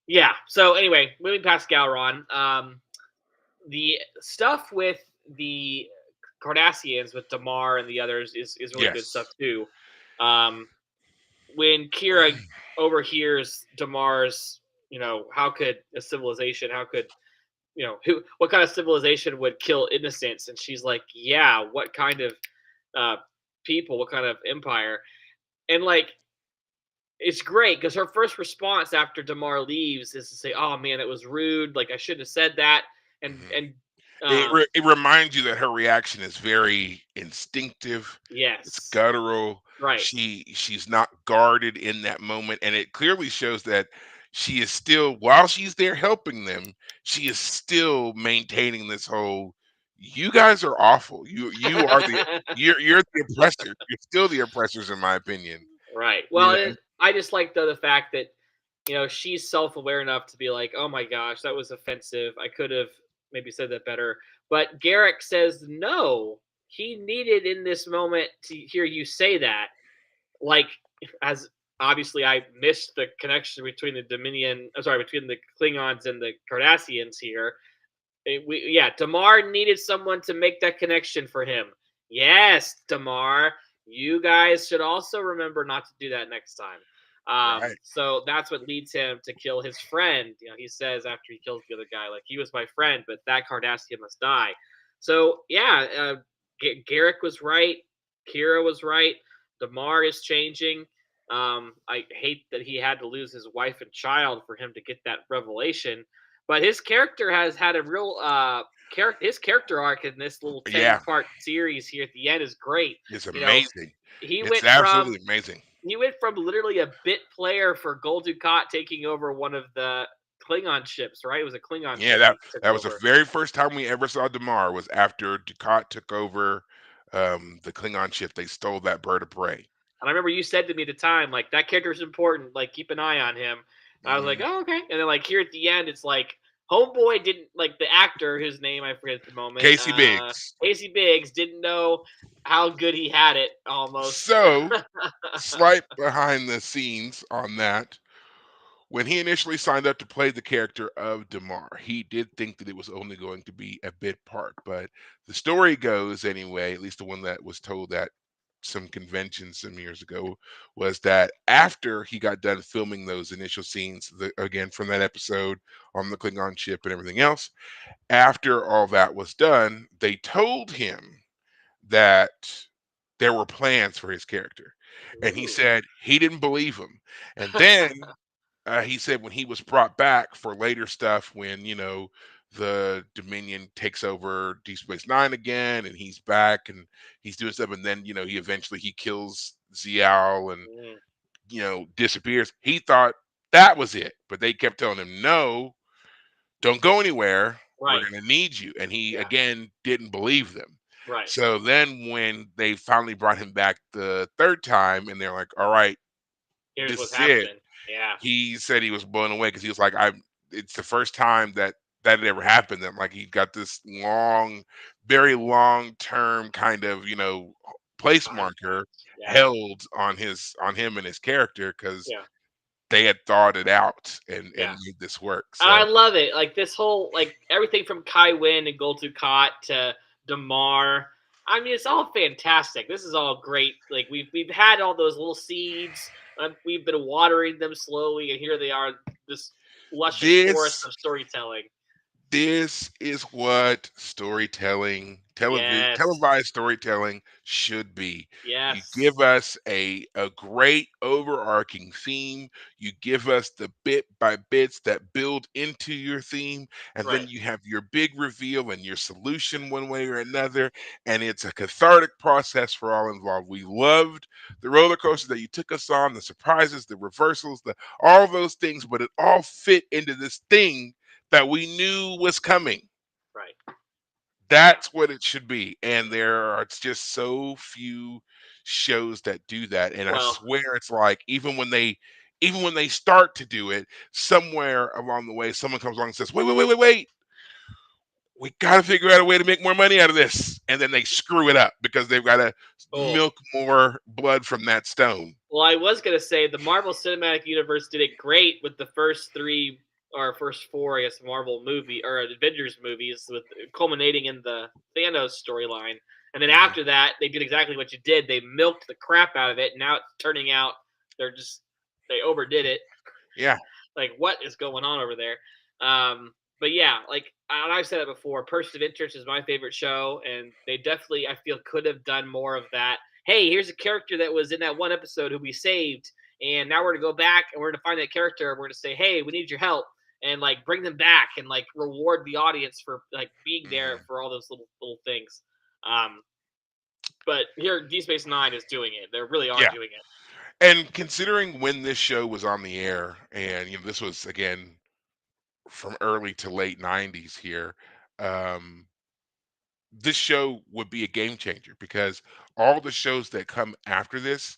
yeah. So anyway, moving past Gowron, the stuff with the Cardassians, with Damar and the others, is really good stuff Yes. too. Um, when Kira overhears Damar's, how could a civilization, how could what kind of civilization would kill innocents? And she's like, yeah, what kind of uh, people, what kind of empire? And like, it's great because her first response after Damar leaves is to say, "Oh man, it was rude. Like I shouldn't have said that." And Mhm. and um, It reminds you that her reaction is very instinctive. It's yes, guttural. right. She's not guarded in that moment, and it clearly shows that she is still, while she's there helping them, she is still maintaining this whole, "You guys are awful. You are the you're the oppressor. You're still the oppressors, in my opinion." Right. You Well, know? I just like the fact that she's self aware enough to be like, oh my gosh, that was offensive. I could have maybe said that better. But Garrick says no. He needed in this moment to hear you say that. Like, as obviously I missed the connection between the Dominion. I'm sorry, between the Klingons and the Cardassians here. Damar needed someone to make that connection for him. Yes, Damar, you guys should also remember not to do that next time. Right. So that's what leads him to kill his friend. He says after he kills the other guy, like, he was my friend, but that Cardassian must die. So yeah, Garrick was right. Kira was right. Damar is changing. I hate that he had to lose his wife and child for him to get that revelation, but his character has had a real his character arc in this little Yeah, 10-part series here at the end is great. it's You know, amazing. he It's went from absolutely amazing. literally a bit player for Gul Dukat taking over one of the Klingon ships, right? It was a Klingon Yeah, ship that he took that was the over. very first time we ever saw Damar was after Dukat took over the Klingon ship. They stole that bird of prey. And I remember you said to me at the time, like, that character is important, like, keep an eye on him. And I was like, Mhm. oh, okay. And then, like, here at the end, it's like, Homeboy didn't, like, the actor, whose name I forget at the moment, Casey Biggs. Casey Biggs, didn't know how good he had it almost. So, slight behind the scenes on that. When he initially signed up to play the character of Damar, he did think that it was only going to be a bit part. But the story goes anyway, at least the one that was told at some convention some years ago, was that after he got done filming those initial scenes, again from that episode on the Klingon ship and everything else, after all that was done, they told him that there were plans for his character. And he Ooh. said he didn't believe him. And then he said when he was brought back for later stuff, when the Dominion takes over Deep Space Nine again, and he's back and he's doing stuff, and then he kills Zial and Mm, disappears. He thought that was it, but they kept telling him, "No, don't go anywhere. We're right. going to need you." And he Yeah. again didn't believe them. Right. So then when they finally brought him back the third time, and they're like, "All right, Here's this what's is it," happening. Yeah. he said he was blown away because he was like, "I'm." It's the first time that had ever happened. That like he got this long, very long term kind of place marker Contract. Yeah. held on him and his character because Yeah. they had thought it out and Yeah. made this work. I So love it. Like this whole, like, everything from Kai Wynn and Gul Dukat to Damar. I mean, it's all fantastic. This is all great. Like we've had all those little seeds. We've been watering them slowly, and here they are. This luscious forest this of storytelling. This is what Yes. televised storytelling should be. You give Yes. us a great overarching theme. You give us the bit by bits that build into your theme, and then Right. you have your big reveal and your solution one way or another. And it's a cathartic process for all involved. We loved the roller coaster that you took us on, the surprises, the reversals, the all those things, but it all fit into this thing that we knew was coming. Right. Yeah. That's what it should be. And there are just so few shows that do that. And I Well, swear it's like even when they start to do it, somewhere along the way, someone comes along and says, "Wait, wait, wait, wait, wait. we got to figure out a way to make more money out of this, and then they screw it up because they've got to Oh, milk more blood from that stone. well, I was gonna say the Marvel Cinematic Universe did it great with the first three or first four, I guess, Marvel movie or Avengers movies, with culminating in the Thanos storyline. And then Mhm. after that, they did exactly what you did. They milked the crap out of it. And now it's turning out they're just they overdid it. Yeah, Like, what is going on over there? But yeah, like I've said it before, Person of Interest is my favorite show, and they definitely I feel could have done more of that. Hey, here's a character that was in that one episode who we saved, and now we're gonna go back and we're gonna find that character. And we're gonna say, hey, we need your help, and like bring them back and like reward the audience for like being there mhm. for all those little things. Um, but here, D Space Nine is doing it. They really are Yeah. doing it. And considering when this show was on the air, and this was again from early to late '90s here, um, this show would be a game changer because all the shows that come after this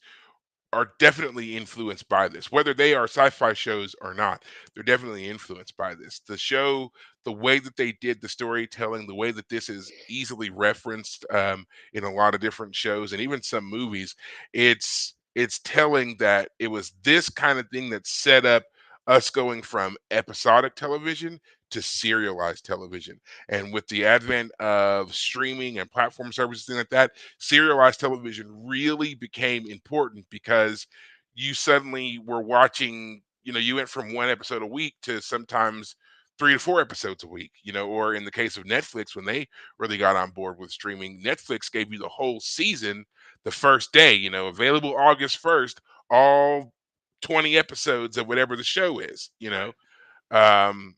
are definitely influenced by this. Whether they are sci-fi shows or not, they're definitely influenced by this. The show, the way that they did the storytelling, the way that this is easily referenced in a lot of different shows and even some movies, it's telling that it was this kind of thing that set up us going from episodic television to serialized television. And with the advent of streaming and platform services, things like that, serialized television really became important because you suddenly were watching, you went from one episode a week to sometimes 3 to 4 episodes a week, or in the case of Netflix, when they really got on board with streaming, Netflix gave you the whole season the first day, available August 1st, all 20 episodes of whatever the show is. Right.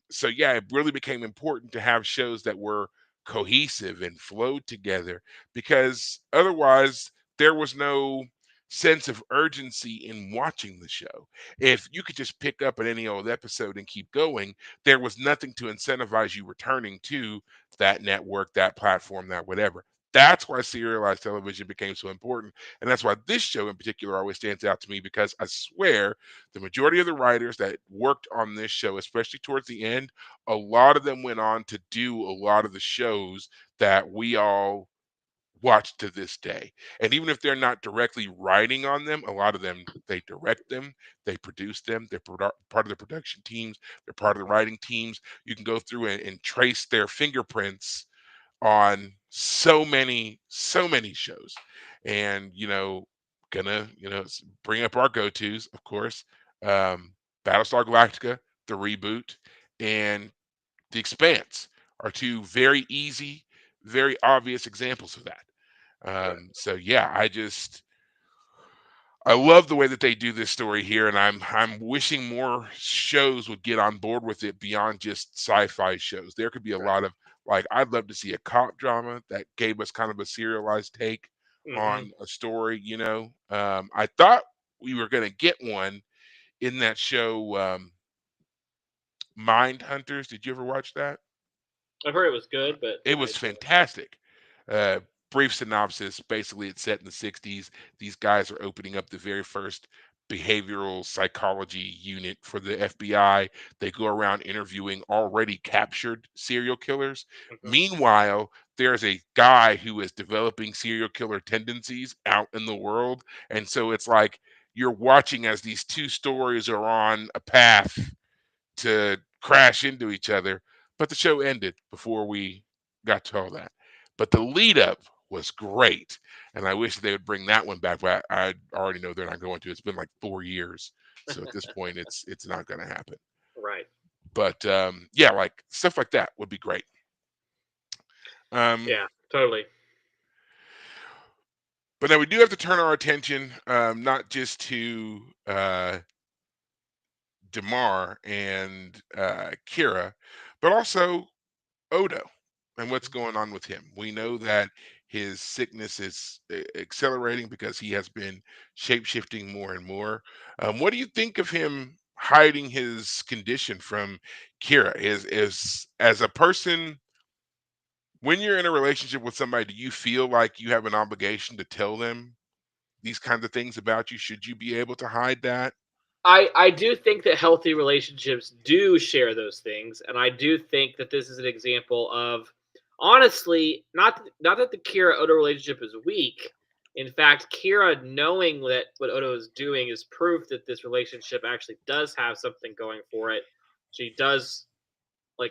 So yeah, it really became important to have shows that were cohesive and flowed together because otherwise there was no sense of urgency in watching the show. If you could just pick up at any old episode and keep going, there was nothing to incentivize you returning to that network, that platform, that whatever. That's why serialized television became so important. And that's why this show in particular always stands out to me because I swear the majority of the writers that worked on this show, especially towards the end, a lot of them went on to do a lot of the shows that we all watch to this day. And even if they're not directly writing on them, a lot of them they direct them, they produce them, they're part of the production teams, they're part of the writing teams. You can go through and trace their fingerprints on so many shows. And gonna bring up our go-to's, of course. um Battlestar Galactica, the reboot, and The Expanse are two very easy, very obvious examples of that. Right. So yeah, I love the way that they do this story here, and I'm wishing more shows would get on board with it beyond just sci-fi shows. There could be a Right. lot of, like, I'd love to see a cop drama that gave us kind of a serialized take Hmm. on a story. I thought we were going to get one in that show, Mind Hunters. Did you ever watch that? I've heard it was good, but It I was fantastic. Uh, Brief synopsis. Basically, it's set in the '60s. These guys are opening up the very first behavioral psychology unit for the FBI. They go around interviewing already captured serial killers. mhm. Meanwhile, there's a guy who is developing serial killer tendencies out in the world. And so it's like you're watching as these two stories are on a path to crash into each other. But the show ended before we got to all that. But the lead up was great. And I wish they would bring that one back. But I already know they're not going to. It's been like 4 years. So at this point it's not gonna happen. Right. But yeah, like stuff like that would be great. Um Yeah, totally. but now we do have to turn our attention not just to Damar and Kira, but also Odo and what's going on with him. We know that his sickness is accelerating because he has been shape-shifting more and more. What do you think of him hiding his condition from Kira? Is as a person, when you're in a relationship with somebody, do you feel like you have an obligation to tell them these kinds of things about you? Should you be able to hide that? I do think that healthy relationships do share those things, and I do think that this is an example of honestly, not that the Kira Odo relationship is weak. In fact, Kira knowing that what Odo is doing is proof that this relationship actually does have something going for it. She does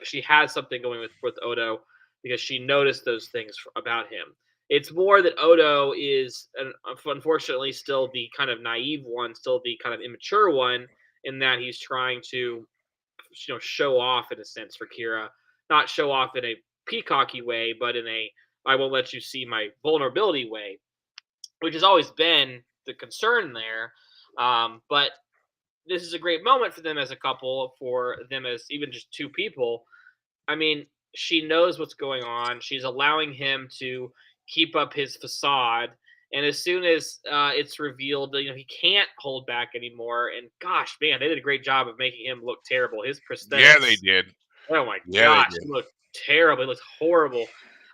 she has something going with Odo because she noticed those things about him. It's more that Odo is unfortunately still the kind of naive one, still the kind of immature one, in that he's trying to show off in a sense for Kira, not show off in a peacocky way, but in a I won't let you see my vulnerability way, which has always been the concern there. But this is a great moment for them as a couple, for them as even just two people. I mean, she knows what's going on. She's allowing him to keep up his facade. And as soon as it's revealed that he can't hold back anymore, and gosh, man, they did a great job of making him look terrible. His Yeah, they prosthetics, did. oh my Yeah, they gosh, did. he looked terrible. He looked horrible.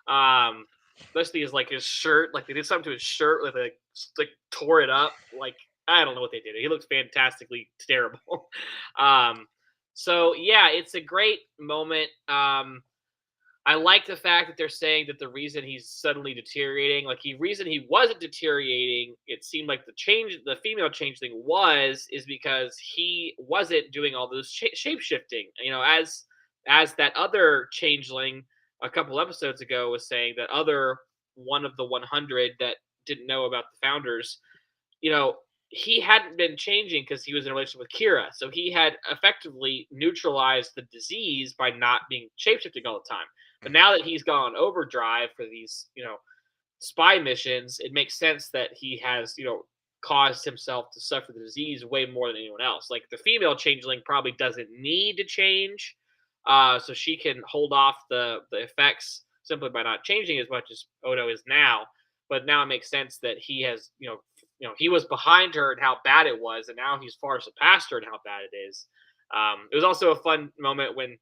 Um, Especially his shirt, like they did something to his shirt, like tore it up. Like I don't know what they did. He looks fantastically terrible. um, so yeah, it's a great moment. I like the fact that they're saying that the reason he's suddenly deteriorating, reason he wasn't deteriorating, it seemed like the female changeling is because he wasn't doing all those shape shifting. As that other changeling a couple episodes ago was saying, that other one of the 100 that didn't know about the founders, you know, he hadn't been changing because he was in a relationship with Kira. So he had effectively neutralized the disease by not being shapeshifting all the time. But Mhm. now that he's gone on overdrive for these, spy missions, it makes sense that he has, caused himself to suffer the disease way more than anyone else. Like the female changeling probably doesn't need to change, so she can hold off the effects simply by not changing as much as Odo is now. But now it makes sense that he has, he was behind her and how bad it was, and now he's far surpassed her and how bad it is. It was also a fun moment when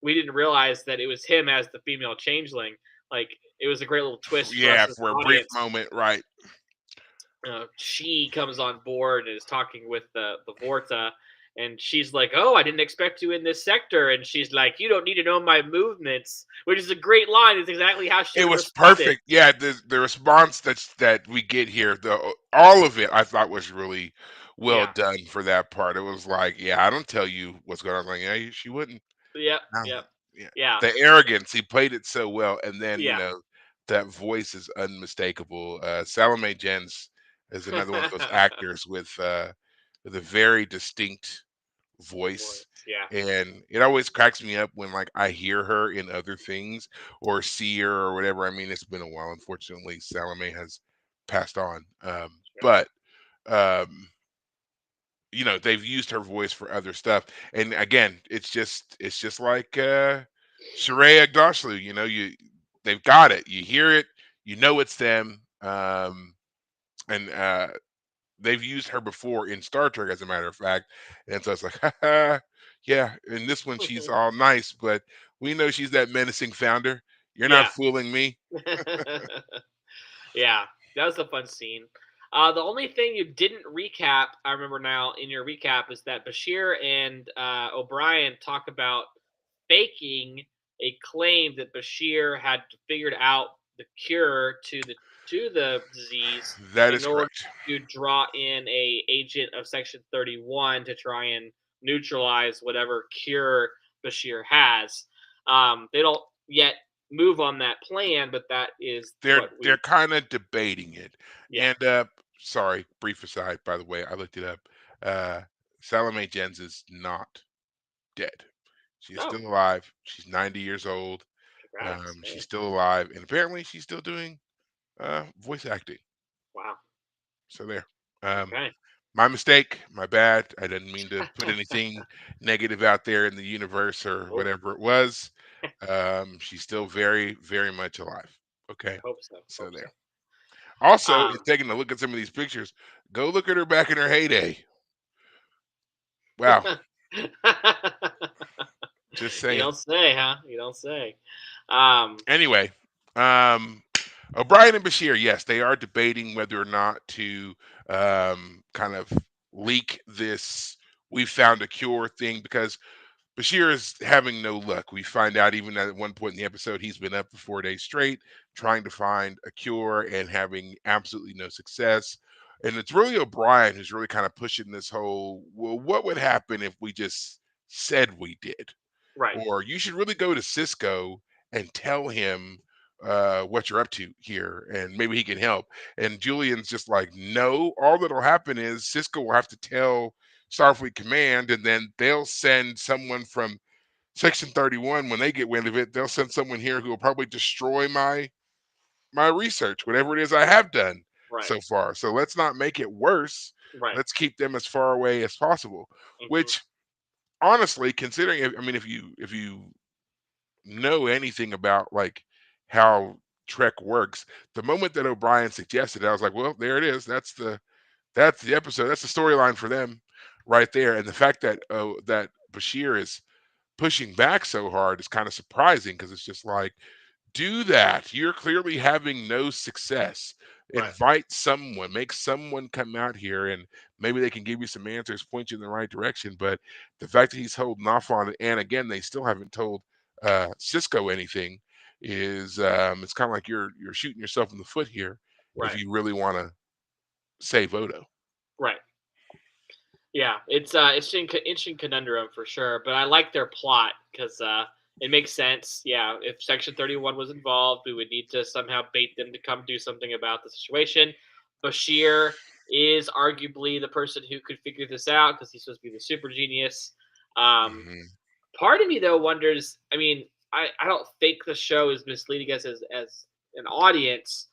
we didn't realize that it was him as the female changeling. Like it was a great little twist for us Yeah, as for a an brief audience. moment, right? She comes on board and is talking with the Vorta, and she's like, "Oh, I didn't expect you in this sector." And she's like, "You don't need to know my movements," which is a great line. It's exactly how she It would have was responded. perfect. Yeah, the response that we get here, the all of it, I thought was really well Yeah. done for that part. It was like, yeah, I don't tell you what's going on. Like, yeah, she wouldn't. Yep. No, Yep. yeah, Yeah. the arrogance. He played it so well, and then Yeah. that voice is unmistakable. Salome Jens is another one of those actors with a very distinct voice, Yeah. and it always cracks me up when like I hear her in other things or see her or whatever. I mean, it's been a while. Unfortunately, Salome has passed on, Sure. but um, they've used her voice for other stuff. And again, it's just like Sheree Agdashlu. They've got it. You hear it. You know it's them. And they've used her before in Star Trek, as a matter of fact. And so it's like, haha, yeah. In this one, she's all nice, but we know she's that menacing founder. You're not Yeah. fooling me. Yeah, that was a fun scene. The only thing you didn't recap, I remember now in your recap, is that Bashir and O'Brien talk about faking a claim that Bashir had figured out the cure to the disease That in is order correct. to draw in a agent of Section 31 to try and neutralize whatever cure Bashir has. They don't yet move on that plan, but that is They're what they're we kind of debating it. yeah. And sorry, brief aside, by the way, I looked it up. Uh Salome Jens is not dead. She is Oh, still alive. She's 90 years old. congrats. She's Hey, still alive, and apparently she's still doing voice acting. wow. So there. Um, Okay. my mistake, my bad. I didn't mean to put anything negative out there in the universe or Nope. whatever it was. She's still very, very much alive. Okay. Hope so. So Hope so. there. Also, in Um, taking a look at some of these pictures, go look at her back in her heyday. Wow. Just you saying. don't say, huh? You don't say. Um, Anyway, um, O'Brien and Bashir, yes, they are debating whether or not to kind of leak this "we found a cure" thing, because Bashir is having no luck. We find out even at one point in the episode he's been up for 4 days straight trying to find a cure and having absolutely no success. And it's really O'Brien who's really kind of pushing this whole, well, what would happen if we just said we did? Right. Or you should really go to Cisco and tell him what you're up to here, and maybe he can help. And Julian's just like, no, all that'll happen is Cisco will have to tell Starfleet Command, and then they'll send someone from Section 31 when they get wind of it. They'll send someone here who will probably destroy my research, whatever it is I have done Right. so far. So let's not make it worse. Right. Let's keep them as far away as possible. Hmm. Which honestly, considering, I mean, if you know anything about like how Trek works, the moment that O'Brien suggested it, I was like, well, there it is. That's the episode. That's the storyline for them right there. And the fact that that Bashir is pushing back so hard is kind of surprising because it's just like, do that. You're clearly having no success. Right. Invite someone, make someone come out here, and maybe they can give you some answers, point you in the right direction. But the fact that he's holding off on it, and again, they still haven't told Cisco anything, is it's kind of like you're shooting yourself in the foot here if Right. you really want to save Odo. Right. Yeah, it's an interesting conundrum for sure, but I like their plot because it makes sense. Yeah, if Section 31 was involved, we would need to somehow bait them to come do something about the situation. Bashir is arguably the person who could figure this out because he's supposed to be the super genius. Um, Hmm. Part of me though wonders. I mean, I don't think the show is misleading us as an audience,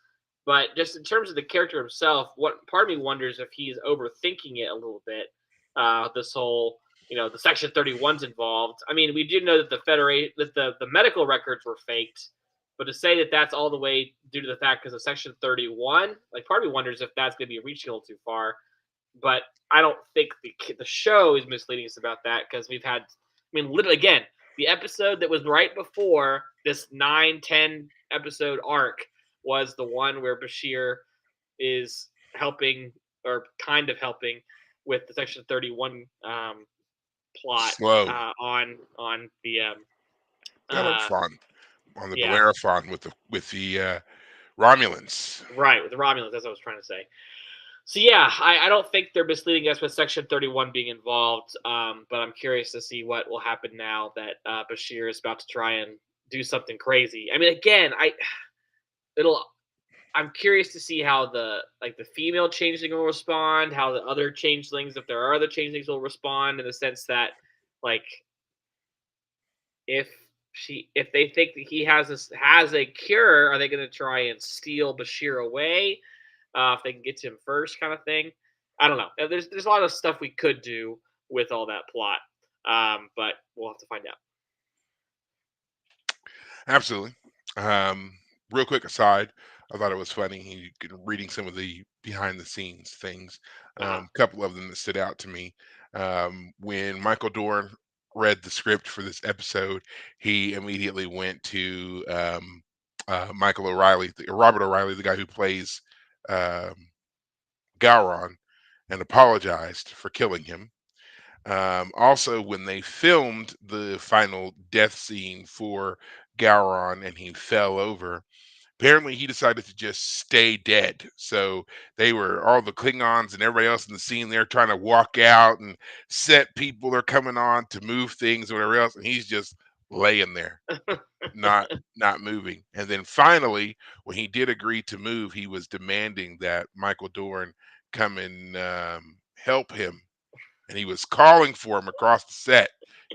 but just in terms of the character himself, what part of me wonders if he's overthinking it a little bit. This whole, the Section 31's involved. I mean, we do know that the Federation, that the medical records were faked, but to say that that's all the way due to the fact because of Section 31, like part of me wonders if that's going to be reaching a little too far. But I don't think the show is misleading us about that because we've had, I mean, literally again, the episode that was right before this 9-10 episode arc was the one where Bashir is helping or kind of helping with the Section 31 plot Slow. on the uh, Bellerophon on the yeah, Bellerophon with the Romulans. right, with the Romulans. That's what I was trying to say. So yeah, I don't think they're misleading us with Section 31 being involved, but I'm curious to see what will happen now that Bashir is about to try and do something crazy. I mean, again, it'll I'm curious to see how the female changeling will respond, how the other changelings, if there are other changelings, will respond in the sense that, like, if if they think that he has a cure, are they going to try and steal Bashir away? If they can get to him first, kind of thing. I don't know. There's a lot of stuff we could do with all that plot, but we'll have to find out. Absolutely. Um, Real quick aside, I thought it was funny reading some of the behind the scenes things. Uh-huh. A couple of them that stood out to me. When Michael Dorn read the script for this episode, he immediately went to Michael O'Reilly, Robert O'Reilly, the guy who plays um, Gowron, and apologized for killing him. Also, when they filmed the final death scene for Gowron and he fell over, apparently he decided to just stay dead. So they were all the Klingons and everybody else in the scene there trying to walk out and set people are coming on to move things or whatever else, and he's just laying there, not not moving. And then finally, when he did agree to move, he was demanding that Michael Dorn come and help him, and he was calling for him across the set,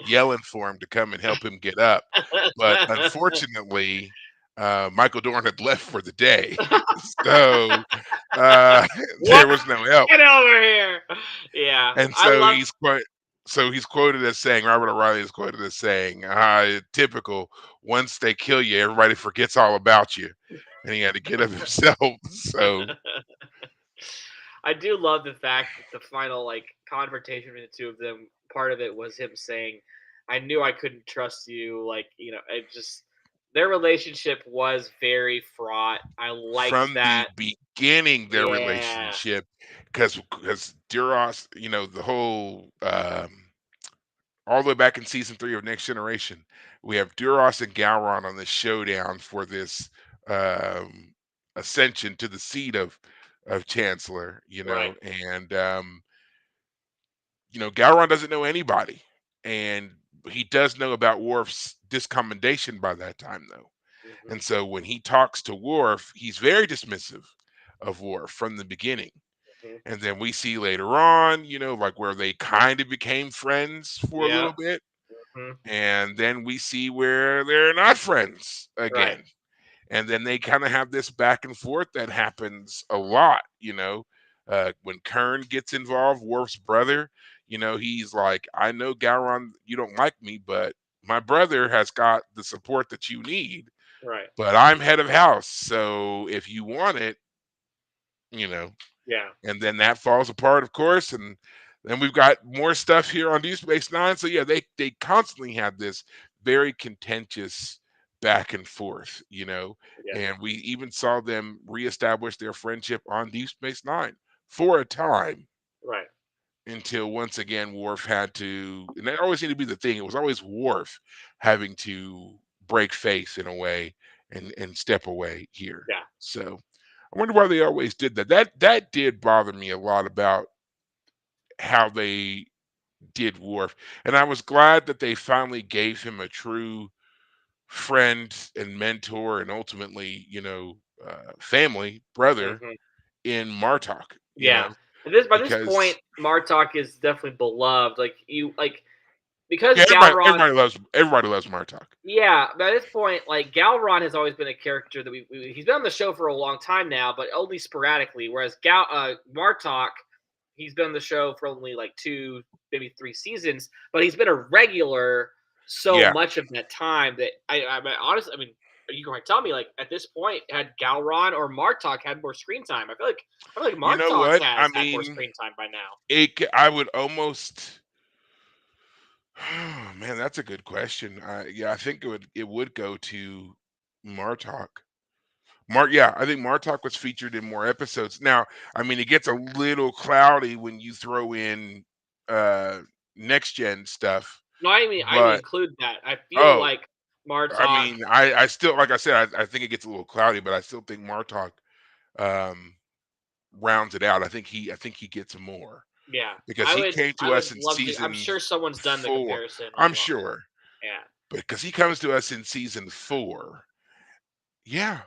yelling for him to come and help him get up. But unfortunately, Michael Dorn had left for the day, so uh, there What? was no help. Get over here! Yeah, And I so love. he's quoted as saying, Robert O'Reilly is quoted as saying, "Typical. Once they kill you, everybody forgets all about you," and he had to get up himself. So I do love the fact that the final confrontation between the two of them, part of it was him saying, "I knew I couldn't trust you." Like, it just their relationship was very fraught. I liked from the that. beginning, their Yeah. relationship, because Duras, the whole all the way back in season 3 of Next Generation, we have Duras and Gowron on the showdown for this um, ascension to the seat of Chancellor. Right. And Gowron doesn't know anybody, and he does know about Worf's discommendation by that time, though. Hmm. And so when he talks to Worf, he's very dismissive of Worf from the beginning. Hmm. And then we see later on, like where they kind of became friends for a Yeah. little bit. Hmm. And then we see where they're not friends Right. again. And then they kind of have this back and forth that happens a lot, when Kern gets involved, Worf's brother, he's like, I know, Gowron, you don't like me, but my brother has got the support that you need, Right. but I'm head of house. So if you want it, you know, Yeah. and then that falls apart, of course. And then we've got more stuff here on Deep Space Nine. So yeah, they constantly have this very contentious back and forth, Yeah. and we even saw them reestablish their friendship on Deep Space Nine for a time Right. until once again Worf had to, and that always seemed to be the thing. It was always Worf having to break faith in a way and step away here. Yeah. So I wonder why they always did that. That did bother me a lot about how they did Worf, and I was glad that they finally gave him a true friend and mentor, and ultimately, family brother Hmm. in Martok. Yeah. And this by this point, Because Martok is definitely beloved. Like you like because yeah, everybody Galron. everybody loves Martok. Yeah, by this point, like Galron has always been a character that he's been on the show for a long time now, but only sporadically. Whereas Martok, he's been on the show for only like 2, maybe 3 seasons, but he's been a regular so Yeah, much of that time that honestly, I mean, are you going to tell me like at this point had Galron or Martok had more screen time? I feel like you know Martok what? I has had more mean, screen time by now. I would almost. Man, that's a good question. Yeah, I think it would go to Martok. Yeah, I think Martok was featured in more episodes. Now, I mean, it gets a little cloudy when you throw in uh next gen stuff, No, I mean but include that. I feel oh, like I Martok. mean, I still, like I said, I think it gets a little cloudy, but I still think Martok um rounds it out. I think he gets more Yeah, because he came I to would us in love to. I'm season sure someone's done the 4. comparison I'm online. sure, Yeah, because he comes to us in season 4. Yeah.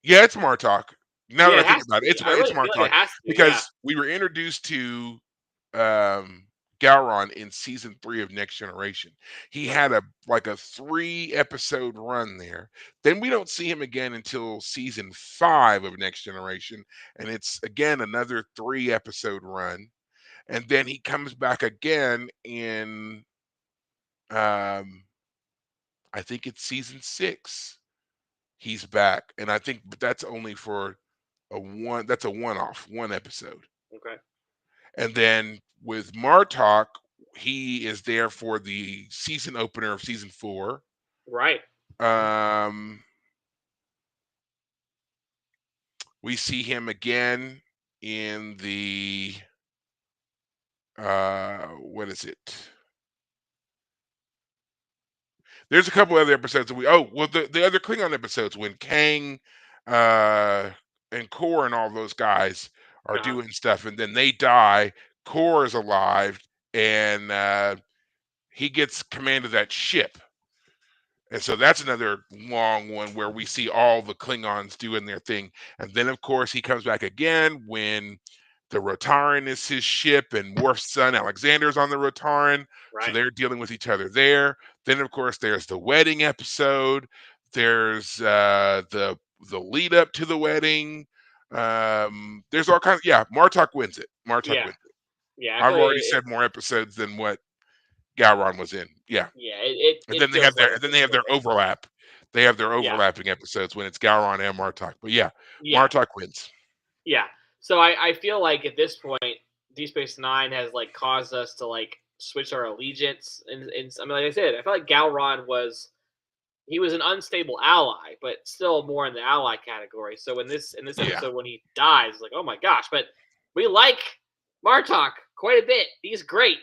Yeah, it's Martok. Now that yeah, I it think has to about it, be. it's I it's really feel like Martok it has to be. Yeah, because we were introduced to um Gowron in season 3 of Next Generation. He right, had a 3 episode run there. Then we don't see him again until season 5 of Next Generation, and it's again another 3 episode run. And then he comes back again in um I think it's season 6. He's back, and I think, but that's only for that's a one-off, 1 episode. okay, And then with Martok, he is there for the season opener of season 4. right, Um, we see him again in the what is it? There's a couple other episodes that the other Klingon episodes when Kang uh and Kor and all those guys are uh-huh. doing stuff, and then they die. Kor is alive, and he gets command of that ship. And so that's another long one where we see all the Klingons doing their thing. And then, of course, he comes back again when the Rotaran is his ship and Worf's son Alexander's on the Rotaran. So Right, they're dealing with each other there. Then, of course, there's the wedding episode. There's the lead up to the wedding. There's all kinds. Yeah, Martok wins it. Martok yeah, wins it. yeah. I feel I've like already said more episodes than what Gowron was in. Yeah. yeah, it And then they have feels their like and then it they have feels their like overlap. They have their yeah, overlapping episodes when it's Gowron and Martok. But yeah, yeah, Martok wins. yeah. So I feel like at this point, Deep Space Nine has like caused us to like switch our allegiance, and I mean, like I said, I feel like Galron was he was an unstable ally, but still more in the ally category. So in this Yeah. episode when he dies, like oh my gosh, but we like Martok quite a bit. He's great.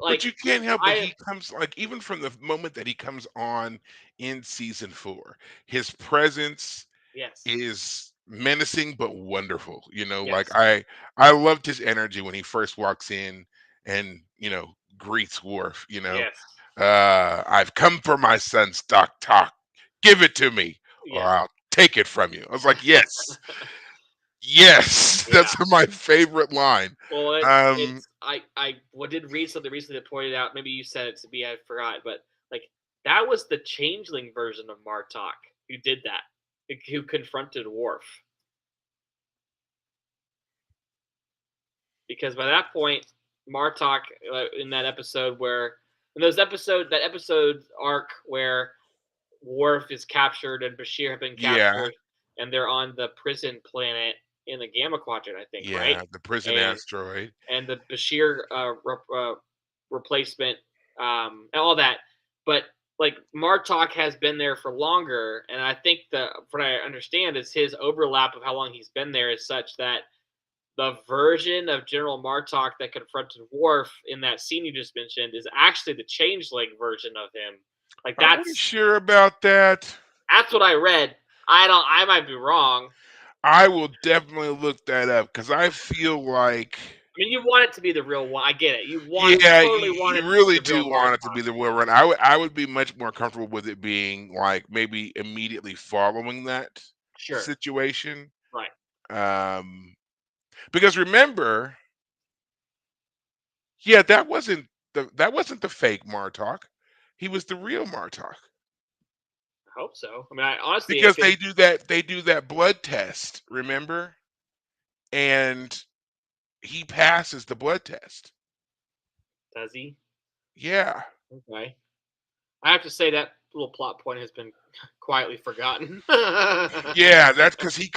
But like you can't help but I he comes like even from the moment that he comes on in season 4, his presence yes, is menacing but wonderful. Like yes, I loved his energy when he first walks in and, greets Worf. yes, I've come for my son, Stock Talk. Give it to me, or yeah, I'll take it from you. I was like, yes, yes, yeah. that's my favorite line. Well, Um, it's did read something recently that pointed out. Maybe you said it to me, I forgot, but like that was the changeling version of Martok who did that, who confronted Worf. Because by that point, Martok in that episode where in those episode that episode arc where Worf is captured and Bashir have been yeah, captured and they're on the prison planet in the Gamma Quadrant, I think, right? yeah, the prison And asteroid. the Bashir replacement and all that. But like Martok has been there for longer, and I think what I understand is his overlap of how long he's been there is such that the version of General Martok that confronted Worf in that scene you just mentioned is actually the changeling version of him. Like Are we sure about that? that's what I read. I might be wrong. I will definitely look that up because I feel like, I mean, you want it to be the real one. I get it. You yeah, totally want you it to be really the real do want it to Martok. be the will run. I would be much more comfortable with it being like maybe immediately following that Sure. situation. Right. Um, because remember, yeah, that wasn't the fake Martok. He was the real Martok. I hope so. I mean, I honestly, Because if it they do that blood test, remember? And he passes the blood test. does he, Yeah. okay. I have to say that little plot point has been quietly forgotten. Yeah, that's because he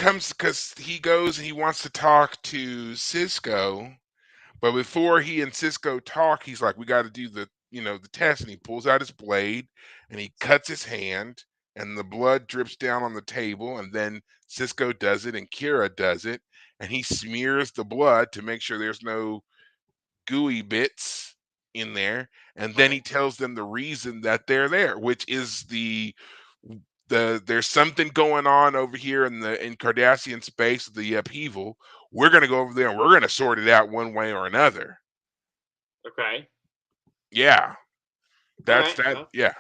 goes and he wants to talk to Cisco, but before he and Cisco talk, he's like, "We got to do the test," and he pulls out his blade and he cuts his hand, and the blood drips down on the table, and then Cisco does it, and Kira does it, and he smears the blood to make sure there's no gooey bits in there, and then Right. he tells them the reason that they're there, which is there's something going on over here in Cardassian space, the upheaval. We're gonna go over there and we're gonna sort it out one way or another. Okay. Yeah, All that's right. that. Well, Yeah.